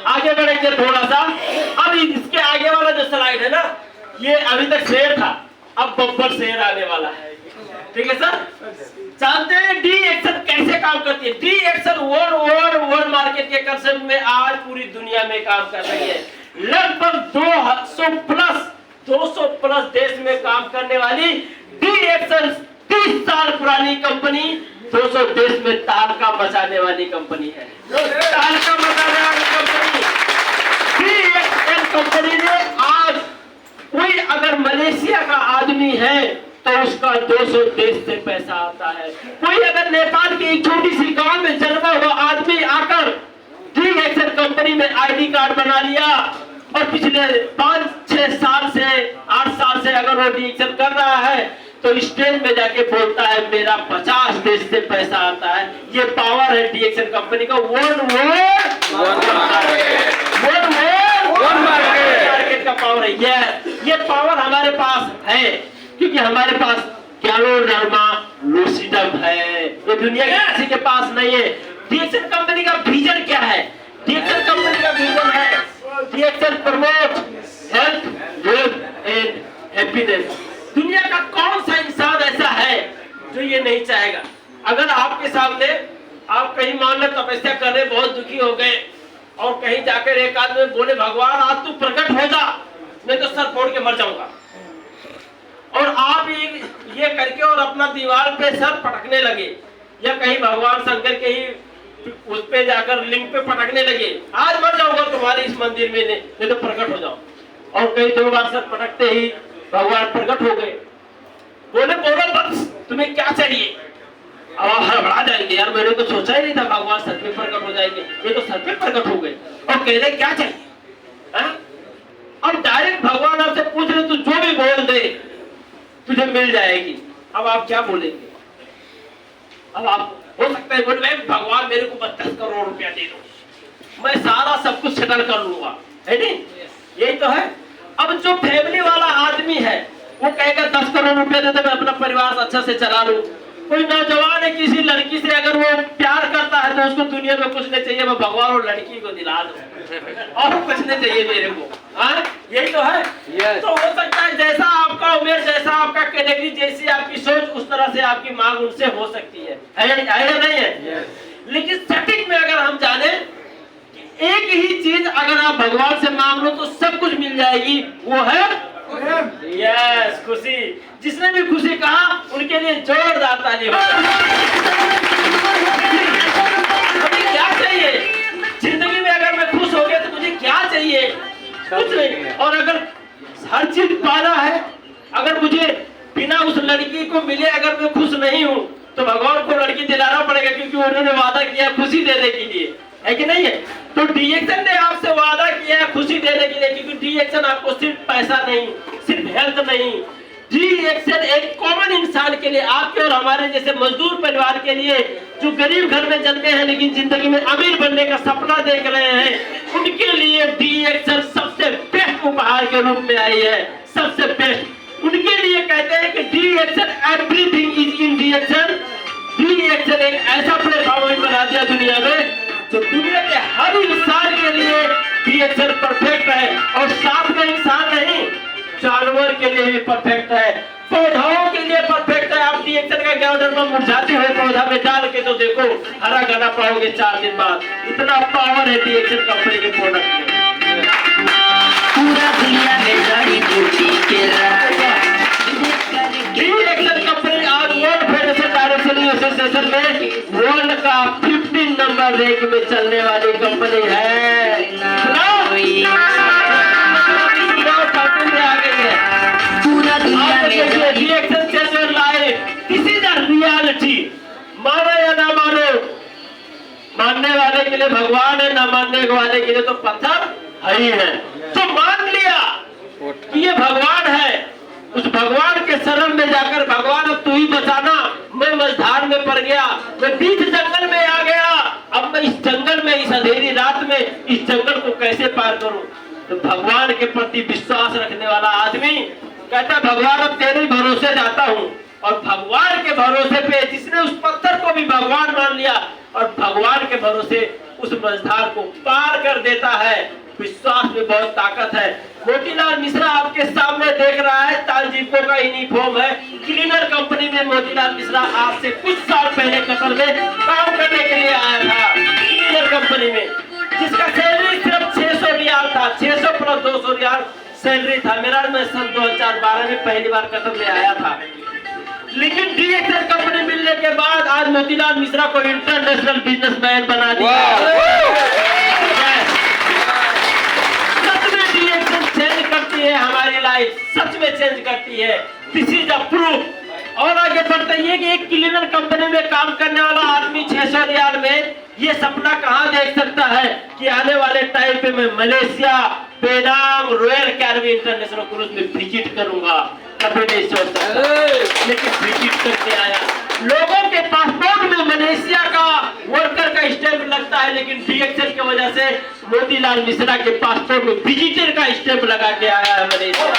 आगे बढ़ेंगे थोड़ा सा। अब इसके आगे वाला जो स्लाइड है ना, ये अभी तक शेर था, अब बम्पर शेर आने वाला है। ठीक है सर, जानते हैं DXL कैसे काम करती है? DXL वर्ल्ड मार्केट के कंसेप्ट में आज पूरी दुनिया में काम कर रही है। लगभग 200 प्लस देश में काम करने वाली DXL 30 साल पुरानी कंपनी, 200 देश में तारका मचाने वाली कंपनी है। तारका मचाने वाली कंपनी DXL कंपनी ने आज कोई अगर मलेशिया का आदमी है तो उसका 200 देश से पैसा आता है। कोई अगर नेपाल की एक छोटी सी गांव में जन्मा हुआ आदमी आकर DXL कंपनी में आईडी कार्ड बना लिया और पिछले 5-6 साल से 8 साल से अगर वो DXL कर रहा है तो स्टेज में जाके बोलता है मेरा 50 देश से पैसा आता है। ये पावर है DXL कंपनी का। वर्ल्ड मार्केट का पावर है। ये पावर हमारे पास है क्योंकि हमारे पास गैलोडर्मा लूसिडम है, ये दुनिया के किसी के पास नहीं है। DXL कंपनी का विजन क्या है? DXL कंपनी का विजन है DXL promote health, wealth and happiness. दुनिया का कौन सा इंसान ऐसा है जो ये नहीं चाहेगा? अगर आपके सामने आप कहीं मान लो तपस्या कर रहे, बहुत दुखी हो गए और कहीं जाकर एक आदमी बोले भगवान आज तू प्रकट हो जा, नहीं तो सर फोड़ के मर जाऊंगा, और आप ये करके और अपना दीवार पे सर पटकने लगे या कहीं भगवान शंकर के ही उस पे जाकर लिंग पे पटकने लगे, आज मर जाऊंगा तुम्हारे इस मंदिर में, नहीं तो प्रकट हो जाओ, और कहीं 2 बार सर पटकते ही भगवान प्रकट हो गए, बोले बोलो बस तुम्हें क्या चाहिए? अब आप हड़बड़ा जाएंगे, यार मैंने तो सोचा ही नहीं था भगवान सच में प्रकट हो जाएंगे, ये तो सच में प्रकट हो गए और कह रहे क्या चाहिए? अब डायरेक्ट भगवान आपसे पूछ रहे तू जो भी बोल दे तुझे मिल जाएगी। अब आप क्या बोलेंगे? अब आप हो सकता है बोले भगवान मेरे को 32 करोड़ रुपया दे दो, मैं सारा सब कुछ सेटल कर लूंगा, है नहीं? यही तो है। अब जो फैमिली वाला आदमी है वो कहेगा 10 करोड़ रुपया दे दो, मैं अपना परिवार अच्छा से चला लूं। कोई नौजवान है किसी लड़की से अगर वो प्यार करता है तो उसको दुनिया में कुछ नहीं चाहिए, मैं भगवान और लड़की को दिला दूं और कुछ नहीं चाहिए मेरे को। यही तो है। तो हो सकता है जैसा आपका उम्र, जैसा आपका कैटेगरी, जैसी आपकी सोच, उस तरह से आपकी मांग उनसे हो सकती है नहीं है? लेकिन सटीक में अगर हम जाने एक ही चीज अगर आप भगवान से मांग लो तो सब कुछ मिल जाएगी, वो है यस खुशी। जिसने भी खुशी कहा उनके लिए जोरदार ताली हो। क्या चाहिए जिंदगी में? अगर मैं खुश हो गया तो मुझे क्या चाहिए? कुछ नहीं। और अगर हर चीज पाना है, अगर मुझे बिना उस लड़की को मिले अगर मैं खुश नहीं हूँ तो भगवान को लड़की दिलाना पड़ेगा, क्योंकि उन्होंने वादा किया खुशी देने के लिए, है कि नहीं है? तो DXL ने आपसे वादा किया है खुशी देने के लिए, क्योंकि DXL आपको सिर्फ पैसा नहीं, सिर्फ हेल्थ नहीं, DXL एक कॉमन इंसान के लिए, आपके और हमारे जैसे मजदूर परिवार के लिए जो गरीब घर में जन्मे हैं लेकिन जिंदगी में अमीर बनने का सपना देख रहे हैं, उनके लिए DXL सबसे बेस्ट उपहार के रूप में आई है। सबसे बेस्ट उनके लिए कहते हैं कि DXL everything is in DXL। DXL एक ऐसा प्लेटफॉर्म बना दिया दुनिया में जो दुनिया के हर इंसान के लिए DXL परफेक्ट है, और साथ में इंसान नहीं, जानवर के लिए भी परफेक्ट है, पौधों के लिए परफेक्ट है। आप डीएक्सन का गार्डन में मुरझाते हुए पौधा में डाल के तो देखो, हरा गना पाओगे 4 दिन बाद। इतना पावर है डीएक्सन कंपनी के प्रोडक्ट में। पूरा दुनिया में जड़ी बूटी के डीएक्सन कंपनी आज वर्ल्ड फेडरेशन डायरेक्शन एसोसिएशन में वर्ल्ड का 15 नंबर रैंक में चलने वाली कंपनी है। पूरा दुनिया में DXN change life, this is the reality. मानो या ना मानो, मानने वाले के लिए भगवान है, ना मानने वाले के लिए तो पत्थर है ही है। तो मान लिया कि ये भगवान है, उस भगवान के शरण में जाकर, भगवान अब तू ही बचाना, मैं मझधार में पड़ गया, मैं बीच जंगल में आ गया, अब मैं इस जंगल में, इस अंधेरी रात में इस जंगल को कैसे पार करूं। तो भगवान के प्रति विश्वास रखने वाला आदमी कहता, भगवान अब तेरे भरोसे जाता हूं। और भगवान के भरोसे पे जिसने उस पत्थर को भी भगवान मान लिया और भगवान के भरोसे उस मझधार को पार कर देता है। विश्वास में बहुत ताकत है। मोतीलाल मिश्रा आपके सामने देख रहा है, तालजीको का यूनिफॉर्म है। क्लीनर कंपनी में मोतीलाल मिश्रा आज से कुछ साल पहले कतर में काम करने के लिए आया था। क्लीनर कंपनी में जिसका सैलरी सिर्फ 600 रियाल था, 600 प्लस 200 रियाल सैलरी था। मेरा मैं सन 2012 में पहली बार कतर में आया था। लेकिन डीएक्सन कंपनी मिलने के बाद आज मोतीलाल मिश्रा को इंटरनेशनल बिजनेसमैन बना दिया। चेंज करती है हमारी लाइफ, सच में चेंज करती है। This is a proof. और आगे बढ़ते हैं कि एक क्लीनर कंपनी में काम करने वाला आदमी 600 रियाल में ये सपना कहां देख सकता है कि आने वाले टाइम पे मैं Malaysia, Penang, royal Caribbean International cruise में विजिट करूंगा। कभी नहीं सोच सकता, लेकिन विजिट करके आया। लोगों के पासपोर्ट में मलेशिया का वर्कर का स्टैंप लगता है, लेकिन डीएक्सन की वजह से मोतीलाल मिश्रा के पासपोर्ट में विजिटर का स्टैंप लगा के आया है मलेशिया।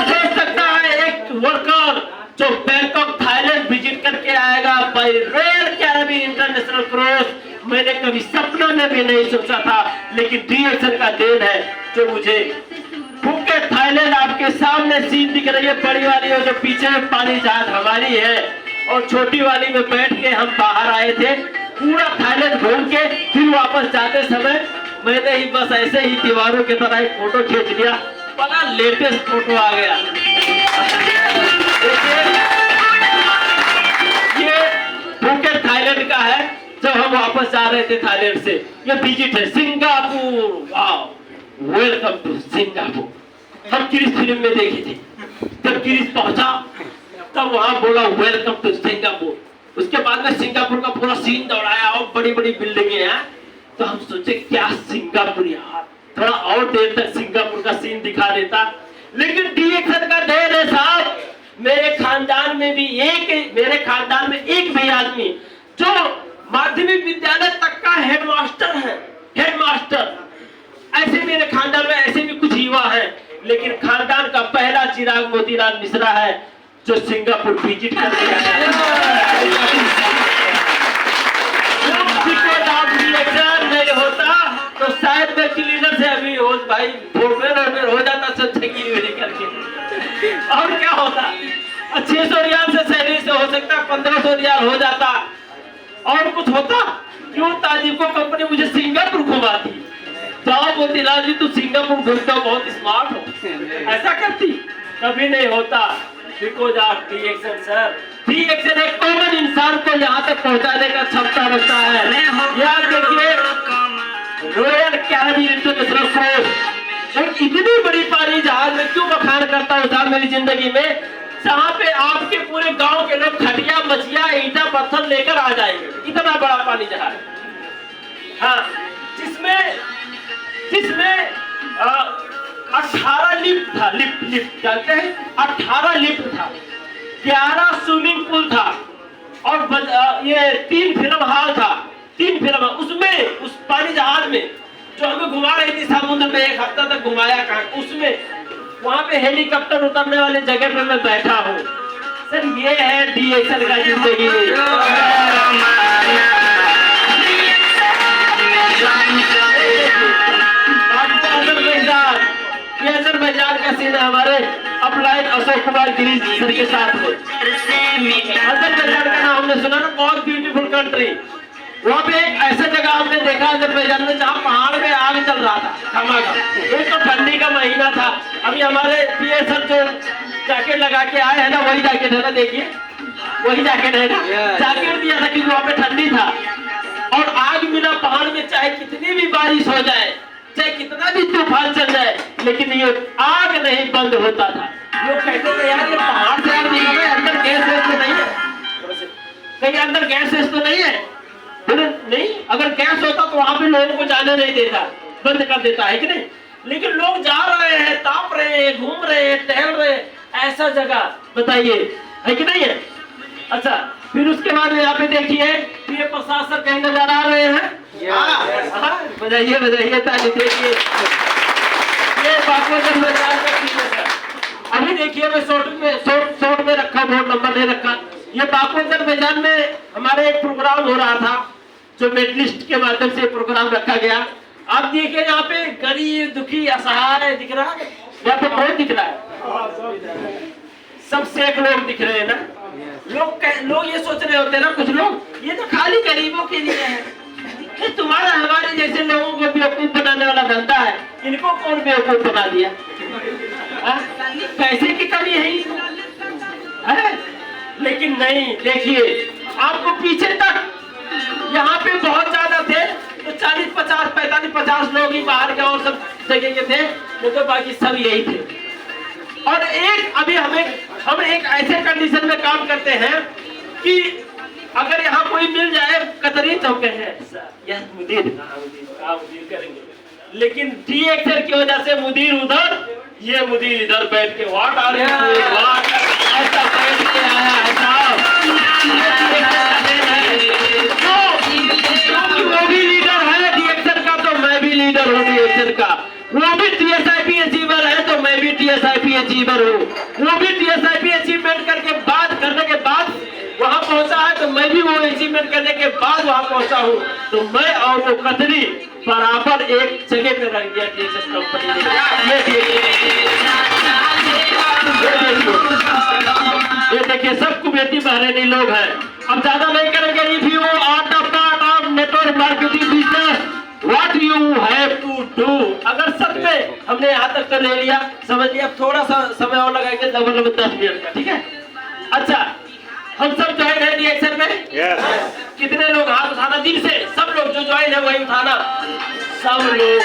सोच सकता है एक वर्कर जो बैंकॉक थाईलैंड विजिट करके आएगा by Royal Caribbean International cruise. मैंने कभी सपना में भी नहीं सोचा था, लेकिन डीएक्सन का देन है जो मुझे फुकेट थाईलैंड आपके सामने सीन दिख रही है। बड़ी वाली और जो पीछे में पानी जहाज हमारी है, और छोटी वाली में बैठ के हम बाहर आए थे। पूरा थाईलैंड घूम के फिर वापस जाते समय मैंने ही बस ऐसे ही दीवारों की तरह एक फोटो खींच लिया। बड़ा लेटेस्ट फोटो आ गया। ये फुकेट थाईलैंड का है, जब हम वापस जा रहे थे थाईलैंड से। ये विजिट है Singapore. Wow, welcome to Singapore. हम क्रिस फिल्म में देखी थी। जब क्रिस पहुंचा तब वहां बोला वेलकम टू सिंगापुर। उसके बाद में सिंगापुर का पूरा सीन दौड़ाया और बड़ी बड़ी बिल्डिंगें हैं। तो हम सोचे क्या सिंगापुर यार, थोड़ा और देर तक सिंगापुर का सीन दिखा देता। लेकिन डीएक्सन का देन है साहब। मेरे खानदान में एक भी आदमी जो माध्यमिक विद्यालय तक का हेडमास्टर है, हेडमास्टर। ऐसे मेरे खानदान में ऐसे भी कुछ युवा है, लेकिन खानदान का पहला चिराग मोतीलाल मिश्रा है जो सिंगापुर विजिट करके आया। नहीं होता तो शायद मैं क्लीनर से अभी हो भाई हो जाता संचकी करके। और क्या होता, 600 रियाल से सैलरी से हो सकता 1500 रियाल हो जाता। और कुछ होता क्यों? तालजीको कंपनी मुझे सिंगापुर घुमाती। जाओ मोतीलाल जी, तू सिंगापुर घूमता, बहुत स्मार्ट हो, ऐसा करती। कभी नहीं होता। Because of DXN sir. DXN एक कॉमन इंसान को यहाँ तक पहुँचाने का क्षमता रखता है। यार देखिए, रॉयल कैरिबियन इंटरनेशनल क्रूज एक इतनी बड़ी पानी जहाज में क्यों बखान करता हूँ साहब मेरी जिंदगी में, जहाँ पे आपके पूरे गांव के लोग खटिया, मछिया, ईटा, पत्थर लेकर आ जाएंगे। इतना बड़ा पानी जहाज, हाँ, जिसमें 18 लिफ्ट था। लिफ्ट जानते हैं? 18 लिफ्ट था, 11 स्विमिंग पूल था, और ये 3 फिल्म हॉल था। 3 फिल्म उसमें, उस पानी जहाज में जो हमें घुमा रही थी समुद्र में, 1 हफ्ता तक घुमाया कहाँ, उसमें वहां पे हेलीकॉप्टर उतरने वाले जगह पे मैं बैठा हूँ। सर ये है डीएक्सन का जिंदगी। अशोक कुमार गिरी सर के साथ में। अजरबैजान का नाम हमने सुना ना, बहुत ब्यूटीफुल कंट्री। वहाँ पे एक ऐसा जगह हमने देखा अजरबैजान में जहाँ पहाड़ में आग चल रहा था धमाका। एक तो ठंडी का महीना था। अभी हमारे पीए सर जो जैकेट लगा के आए हैं ना, वही जैकेट है ना, देखिए वही जैकेट है ना, जैकेट दिया था क्योंकि वहाँ पे ठंडी था और आग मिला पहाड़ में। चाहे कितनी भी बारिश हो जाए, चाहे कितना भी तूफान चल जाए, लेकिन ये आग नहीं बंद होता था। लोग कहते थे यार ये पहाड़ से आग निकल रहा है, अंदर गैस तो नहीं है, कहीं अंदर गैस तो नहीं है? बोले नहीं, अगर गैस होता तो वहां पे लोगों को जाने नहीं देता, बंद कर देता है कि नहीं। लेकिन लोग जा रहे हैं, ताप रहे हैं, घूम रहे हैं, टहल रहे हैं, ऐसा जगह बताइए है कि नहीं है? अच्छा, फिर उसके बाद यहाँ पे देखिए ये प्रसाद सर कहीं नजर आ रहे हैं। बजाइए बजाइए ताली। देखिए ये बाकुआगंज बाजार का पीए सर। अभी देखिए मैं शॉर्ट में रखा, बोर्ड नंबर नहीं रखा। ये बाकुआगंज बाजार में हमारे एक प्रोग्राम हो रहा था जो मेडलिस्ट के माध्यम से प्रोग्राम रखा गया। आप देखिए यहाँ पे गरीब दुखी असहाय दिख रहा है, यहाँ पे कौन दिख रहा है? सब सेठ लोग दिख रहे हैं ना। लोग ये सोच रहे होते हैं ना, कुछ लोग ये तो खाली गरीबों के लिए है, ये तुम्हारा हमारे जैसे लोगों को बेवकूफ बनाने वाला धंधा है। इनको कौन बेवकूफ बना दिया? पैसे की कमी है? लेकिन नहीं, देखिए आपको पीछे तक यहाँ पे बहुत ज्यादा थे तो 40, 50, 45, 50 लोग ही बाहर के और सब जगह के थे, नहीं तो बाकी सब यही थे। और एक अभी हम एक ऐसे कंडीशन में काम करते हैं कि अगर यहाँ कोई मिल जाए कतरी चौके है यह मुदीर करेंगे, लेकिन डीएक्सएल की वजह से मुदीर उधर, ये मुदीर इधर बैठ के व्हाट आर यू ऐसा बैठ के आया है साहब। वो भी लीडर है डीएक्सएल का, तो मैं भी लीडर हूँ डीएक्सएल का। वो भी टीएसआईपी अचीवर है तो मैं भी टीएसआईपी अचीवर हूँ। वो भी टीएसआईपी अचीवमेंट करने के बाद वहां पहुंचा है तो मैं भी वो अचीवमेंट करने के बाद वहां पहुंचा हूँ। तो मैं और वो कतरी बराबर एक जगह पे रख दिया डीएक्सएल कंपनी ने। ये देखिए सब कुवैती बहरीनी लोग हैं। अब ज्यादा नहीं करेंगे। If you are the part of network marketing business, What you have to do। अगर सच में हमने यहाँ तक तो ले लिया, समझ लिया, अब थोड़ा सा समय और लगाएंगे, लगभग 10 मिनट का, ठीक है? अच्छा, हम सब ज्वाइन है डीएक्सएल में? कितने लोग हाथ उठाना दिल से? सब लोग जो ज्वाइन है वही उठाना, सब लोग।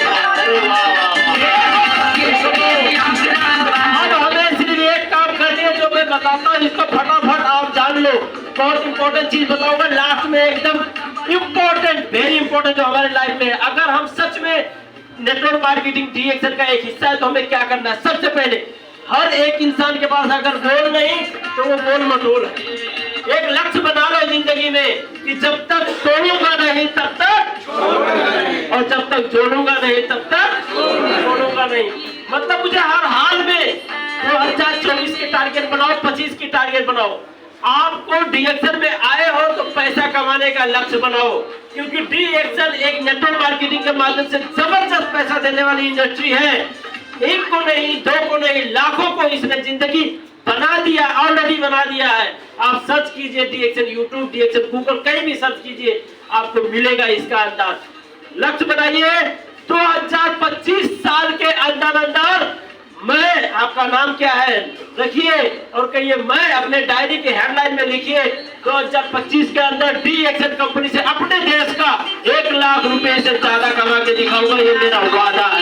अब हमें सिर्फ एक काम करनी है जो मैं बताता हूँ, इसको फटाफट आप जान लो। बहुत इंपॉर्टेंट चीज बताऊंगा लास्ट में, एकदम इम्पोर्टेंट, वेरी इंपॉर्टेंट जो हमारे लाइफ में है। अगर हम सच में नेटवर्क मार्केटिंग डीएक्सएल का एक हिस्सा है तो हमें क्या करना है? सबसे पहले हर एक इंसान के पास अगर गोल नहीं तो वो गोल मटोल है। एक लक्ष्य बना लो जिंदगी में कि जब तक तोड़ूंगा नहीं तब तक, और जब तक जोड़ूंगा नहीं तब तक छोड़ूंगा नहीं। मतलब मुझे हर हाल में 2024 के टारगेट बनाओ, 25 की टारगेट बनाओ। आपको डीएक्सएल में आए हो तो पैसा कमाने का लक्ष्य बनाओ, क्योंकि डीएक्सएल एक नेटवर्क मार्केटिंग के माध्यम से जबरदस्त पैसा देने वाली इंडस्ट्री है। एक को नहीं, दो को नहीं, लाखों को इसने जिंदगी बना दिया, ऑलरेडी बना दिया है। आप सर्च कीजिए डीएक्सएल, यूट्यूब डीएक्सएल, गूगल, कहीं भी सर्च कीजिए, आपको मिलेगा इसका अंदाज। लक्ष्य बनाइए 2025 साल के अंदर अंदर मैं, आपका नाम क्या है रखिए और कहिए, मैं अपने डायरी के हेडलाइन में लिखिए 2025 के अंदर डीएक्सएल कंपनी से अपने देश का 1 लाख रुपए से ज्यादा कमा के दिखाऊंगा, ये मेरा वादा है।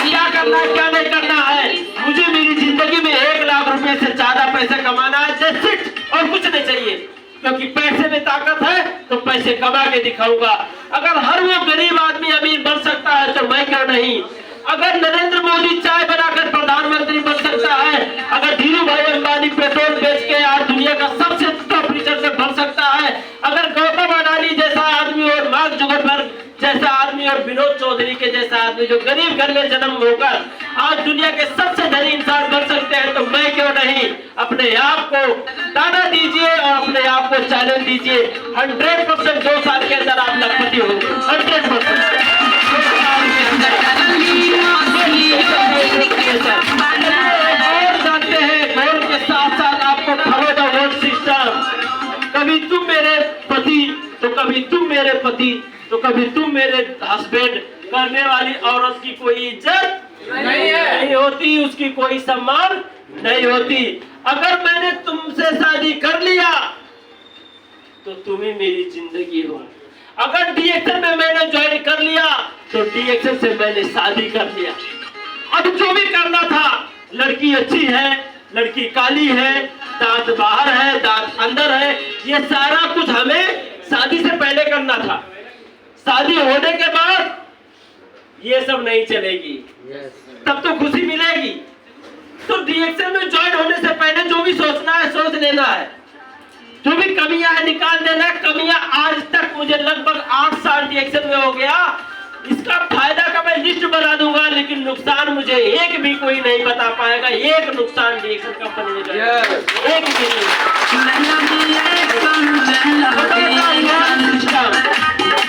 क्या करना है क्या नहीं करना है, मुझे मेरी जिंदगी में 1 लाख रुपए से ज्यादा पैसा कमाना है, जस्ट इट, और कुछ नहीं चाहिए। क्योंकि पैसे में ताकत है तो पैसे कमा के दिखाऊंगा। अगर हर वो गरीब आदमी अमीर बन सकता है तो मैं क्यों नहीं? अगर नरेंद्र मोदी चाय बनाकर प्रधानमंत्री बन सकता है, अगर धीरू भाई अंबानी पेट्रोल बेच के आज दुनिया का सबसे टॉप लीडर बन सकता है, अगर गौतम अडानी जैसा आदमी और मार्क जुकरबर्ग जैसा आदमी और विनोद चौधरी के जैसा आदमी जो गरीब घर में जन्म होकर आज दुनिया के सबसे धनी इंसान बन सकते हैं, तो मैं क्यों नहीं? अपने आप को दाना दीजिए और अपने आप को चैलेंज दीजिए। 100% 2 साल के अंदर आप लखपति होंगे, 100%। और जानते हैं गोल के साथ साथ आपको फॉलो द वर्ड सिस्टम, कभी तुम मेरे पति तो कभी तुम मेरे पति तो कभी तुम मेरे हस्बैंड करने वाली औरत की कोई इज्जत नहीं होती, उसकी कोई सम्मान नहीं होती। अगर मैंने तुमसे शादी कर लिया तो तुम ही मेरी जिंदगी हो। अगर डीएक्शन में मैंने ज्वाइन कर लिया तो डीएक्शन से मैंने शादी कर लिया। अब जो भी करना था, लड़की अच्छी है, लड़की काली है, दांत बाहर है, दांत अंदर है, ये सारा कुछ हमें शादी से पहले करना था। शादी होने के बाद ये सब नहीं चलेगी, तब तो खुशी मिलेगी। तो डीएक्शन में ज्वाइन होने से पहले जो भी सोचना है सोच लेना है, जो भी कमियां है निकाल देना है। कमियां आज तक मुझे लगभग 8 साल डीएक्शन में हो गया, इसका फायदा का मैं लिस्ट बना दूंगा, लेकिन नुकसान मुझे एक भी कोई नहीं बता पाएगा। एक नुकसान डीएक्शन कंपनी ने एक भी नहीं।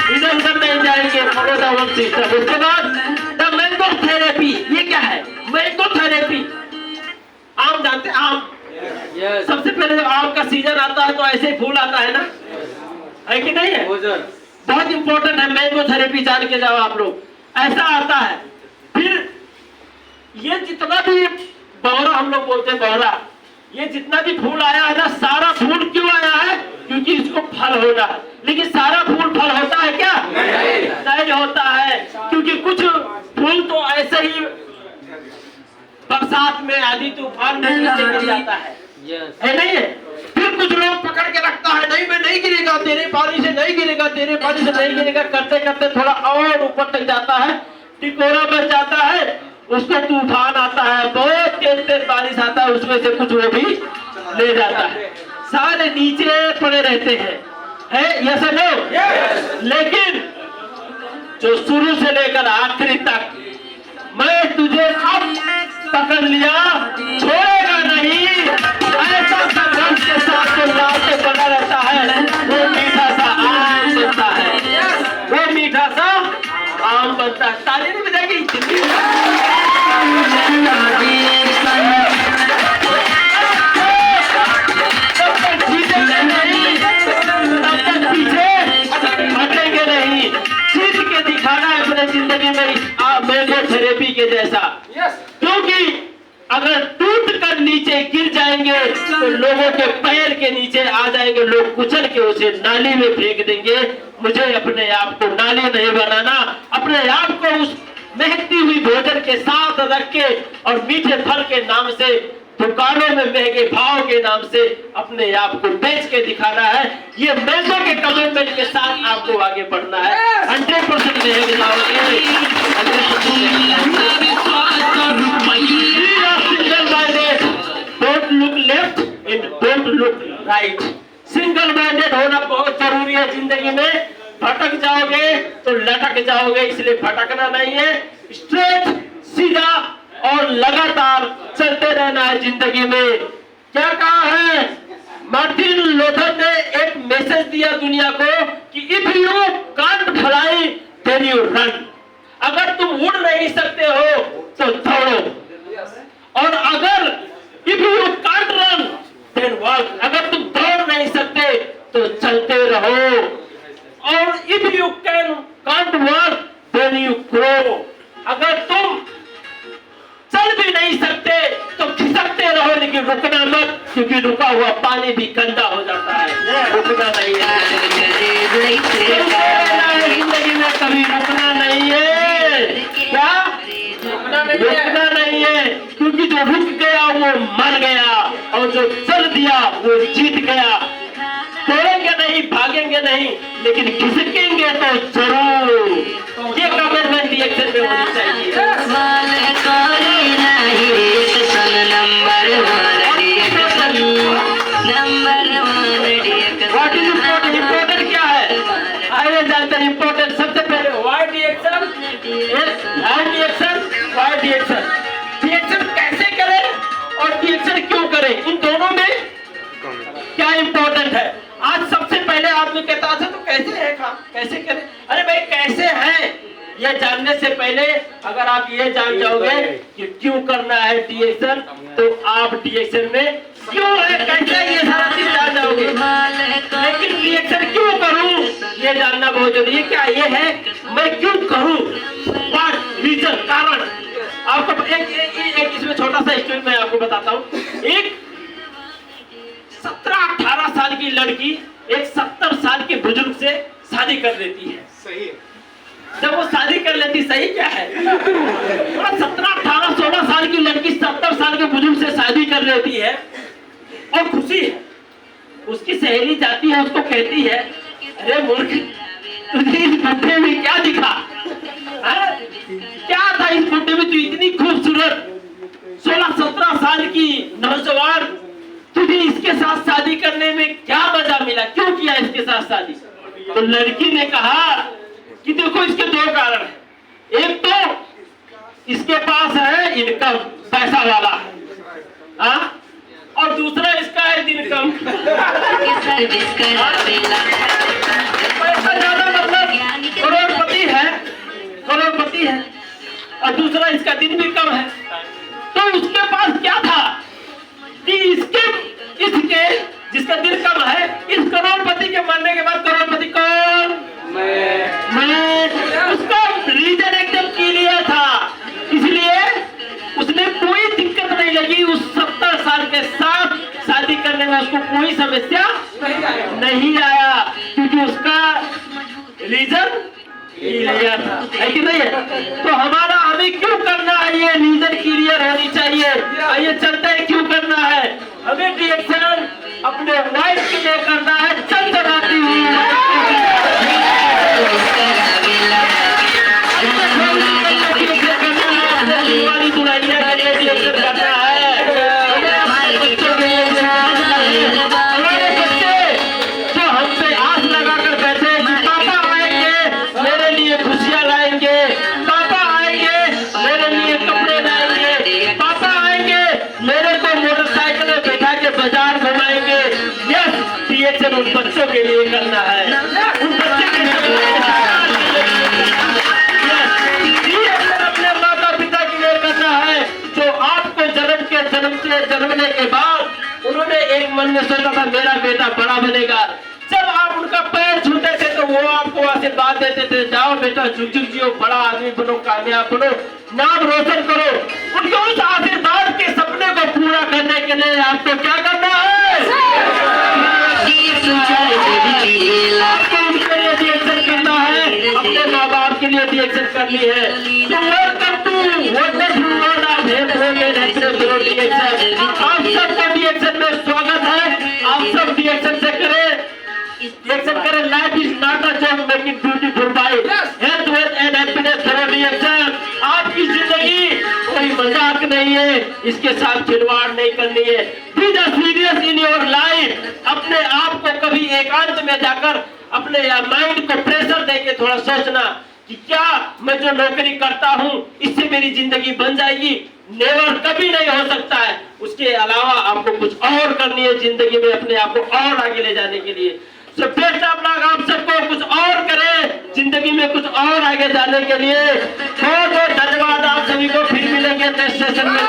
इधर उधर नहीं जाएंगे, फॉलो द वर्क सिस्टम। उसके बाद द मैंगो थेरेपी, ये क्या है? Mango therapy. आम जानते हैं? आम सबसे पहले जब आम का सीजन आता है तो ऐसे फूल आता है ना, है कि नहीं है? बहुत इंपॉर्टेंट है मैंगो थेरेपी, जान के जाओ आप लोग। ऐसा आता है, फिर ये जितना भी बौरा हम लोग बोलते हैं बौरा, ये जितना भी फूल आया है ना, सारा फूल क्यों आया है? क्योंकि इसको फल होना है। लेकिन सारा फूल फल होता है क्या? नहीं होता है, क्योंकि कुछ फूल तो ऐसे ही बरसात में आधी तूफान में गिर जाता है, है नहीं है? फिर कुछ लोग पकड़ के रखता है, नहीं मैं नहीं गिरेगा, तेरे पानी से नहीं गिरेगा, तेरे पानी से नहीं गिरेगा, करते करते थोड़ा और ऊपर तक जाता है, टिकोरा बच जाता है, उसको तूफान आता है, बहुत तेज तेज बारिश आता है, उसमें से कुछ वो भी ले जाता है, सारे नीचे पड़े रहते हैं, है यस और नो? लेकिन जो शुरू से लेकर आखिरी तक मैं तुझे अब पकड़ लिया, छोड़ेगा नहीं, ऐसा संघर्ष के साथ जो लाल से बना रहता है, वो मीठा सा आम बनता है, वो मीठा सा आम बनता है। ताली नहीं बजाएगी? हटेंगे नहीं, जीत के दिखाना है अपने जिंदगी में मैंगो थेरेपी के जैसा। क्योंकि अगर टूट कर नीचे गिर जाएंगे तो लोगों के पैर के नीचे आ जाएंगे, लोग कुचल के उसे नाली में फेंक देंगे। मुझे अपने आप को नाली नहीं बनाना, अपने आप को उस महकती हुई भोजन के साथ रख के और मीठे फल के नाम से, दुकानों में महंगे भाव के नाम से अपने आप को बेच के दिखाना है। ये मैंगो के कमिटमेंट के साथ आपको आगे बढ़ना है। 100% महंगे जाओगे, don't look left and don't look right. Single minded होना बहुत जरूरी है जिंदगी में। भटक जाओगे तो लटक जाओगे, इसलिए भटकना नहीं है, स्ट्रेट सीधा और लगातार चलते रहना है जिंदगी में। क्या कहा है मार्टिन लूथर ने? एक मैसेज दिया दुनिया को कि if you can't fly then you run. अगर तुम उड़ नहीं सकते हो तो दौड़ो, और अगर if you can't run then walk, अगर तुम दौड़ नहीं सकते तो चलते रहो, और if you can't walk then you grow. अगर तुम चल भी नहीं सकते तो खिसकते रहो, लेकिन रुकना मत, क्योंकि रुका हुआ पानी भी गंदा हो जाता है। रुकना नहीं है जिंदगी में, कभी रुकना नहीं है। क्या? रुकना नहीं है, क्योंकि जो रुक गया वो मर गया, और जो चल दिया वो जीत गया। दौड़ेंगे नहीं, भागेंगे नहीं, लेकिन खिसकेंगे तो जरूर। ये कमिटमेंट रिएक्शन में होनी चाहिए। What is important? क्या है? आइए जानते हैं इम्पोर्टेंट। सबसे पहले why reaction, why reaction. Reaction कैसे करें और रिएक्शन क्यों करें, इन दोनों में क्या इम्पोर्टेंट है? आज सबसे पहले आदमी कहता था तो कैसे है काम, कैसे करें? अरे भाई कैसे है ये जानने से पहले अगर आप ये जान जाओगे कि क्यों करना है डिएक्शन, तो आप डिएक्शन में क्यों है कैसे ये सारा चीज जान जाओगे। लेकिन डिएक्शन क्यों करूं ये जानना बहुत जरूरी है। क्या ये है मैं क्यों करूं, व्हाट रीजन, कारण। आपको एक इसमें छोटा सा स्टोरी मैं आपको बताता हूँ। एक 17-18 साल की लड़की एक 70 साल के बुजुर्ग से शादी कर लेती है। सही। जब वो शादी कर लेती, सही क्या है, 17-18 16 साल की लड़की 70 साल के बुजुर्ग से शादी कर लेती है और खुशी है। उसकी सहेली जाती है, उसको कहती है, अरे मूर्ख, तुझे इस बुढ़े में क्या दिखा, क्या था इस बुढ़े में, तू इतनी खूबसूरत 16-17 साल की नौजवान, तुझे इसके साथ शादी करने में क्या मजा मिला, क्यों किया इसके साथ शादी। तो लड़की ने कहा कि देखो इसके दो कारण है। एक तो इसके पास है इनकम, पैसा वाला है, और दूसरा इसका है इनकम, पैसा ज्यादा मतलब करोड़पति है, और दूसरा इसका दिन भी कम है। तो उसके पास क्या था कि इसके जिसका दिल कम है, इस करोड़पति के मरने के बाद करोड़पति कौन, मैं। उसका रीजन एकदम क्लियर था, इसलिए उसने कोई दिक्कत नहीं लगी। उस 70 साल के साथ शादी करने में उसको कोई समस्या नहीं आया, क्योंकि उसका रीजन क्लियर था, है कि नहीं है। तो हमें क्यों करना है, ये रीजन क्लियर होनी चाहिए। आइए चलते हैं क्यों करना है। हमें डिएक्शन अपने वाइफ के लिए करना है, चमचमाती हुई दिवाली दुल्हनिया के लिए डिएक्शन करना है। हमारे बच्चों के लिए, हमारे बच्चे जो हमसे आस लगाकर बैठे कि पापा आएंगे मेरे लिए खुशियां लाएंगे, पापा आएंगे मेरे लिए कपड़े लाएंगे, पापा आएंगे मेरे को मोटरसाइकिल में बैठा के बाजार घुमाएंगे। यस, डिएक्शन उन बच्चों के लिए करना है, उन बच्चे के लिए अपने माता पिता के लिए करना है, जो आपको जन्मने के बाद उन्होंने एक मन में सोचा था मेरा बेटा बड़ा बनेगा। जब आप उनका पैर छूते थे तो वो आपको आशीर्वाद देते थे, जाओ बेटा झुक झुक जियो, बड़ा आदमी बनो, कामयाब बनो, नाम रोशन करो। उनके उस आशीर्वाद के सपने को पूरा करने के लिए आपको क्या करना है, आपको उनके लिए डिएक्शन करना है, अपने माँ बाप के लिए डिएक्शन करनी है। आप सबको डिएक्शन में स्वागत है, आप सब डिएक्शन से करें, डिएक्शन करें। Life is not a job making beautiful by health and happiness through DXN. आपकी जिंदगी कोई मजाक नहीं है, इसके साथ खिलवाड़ नहीं करनी है। Be the serious in your life. अपने आप को कभी एकांत में जाकर अपने माइंड को प्रेशर देके थोड़ा सोचना कि क्या मैं जो नौकरी करता हूँ इससे मेरी जिंदगी बन जाएगी, नेवर, कभी नहीं हो सकता है। उसके अलावा आपको कुछ और करनी है जिंदगी में, अपने आप को और आगे ले जाने के लिए। सो बेस्ट ऑफ लक आप सबको, कुछ और करें जिंदगी में, कुछ और आगे जाने के लिए। बहुत बहुत धन्यवाद आप सभी को, फिर मिलेंगे नेक्स्ट सेशन में।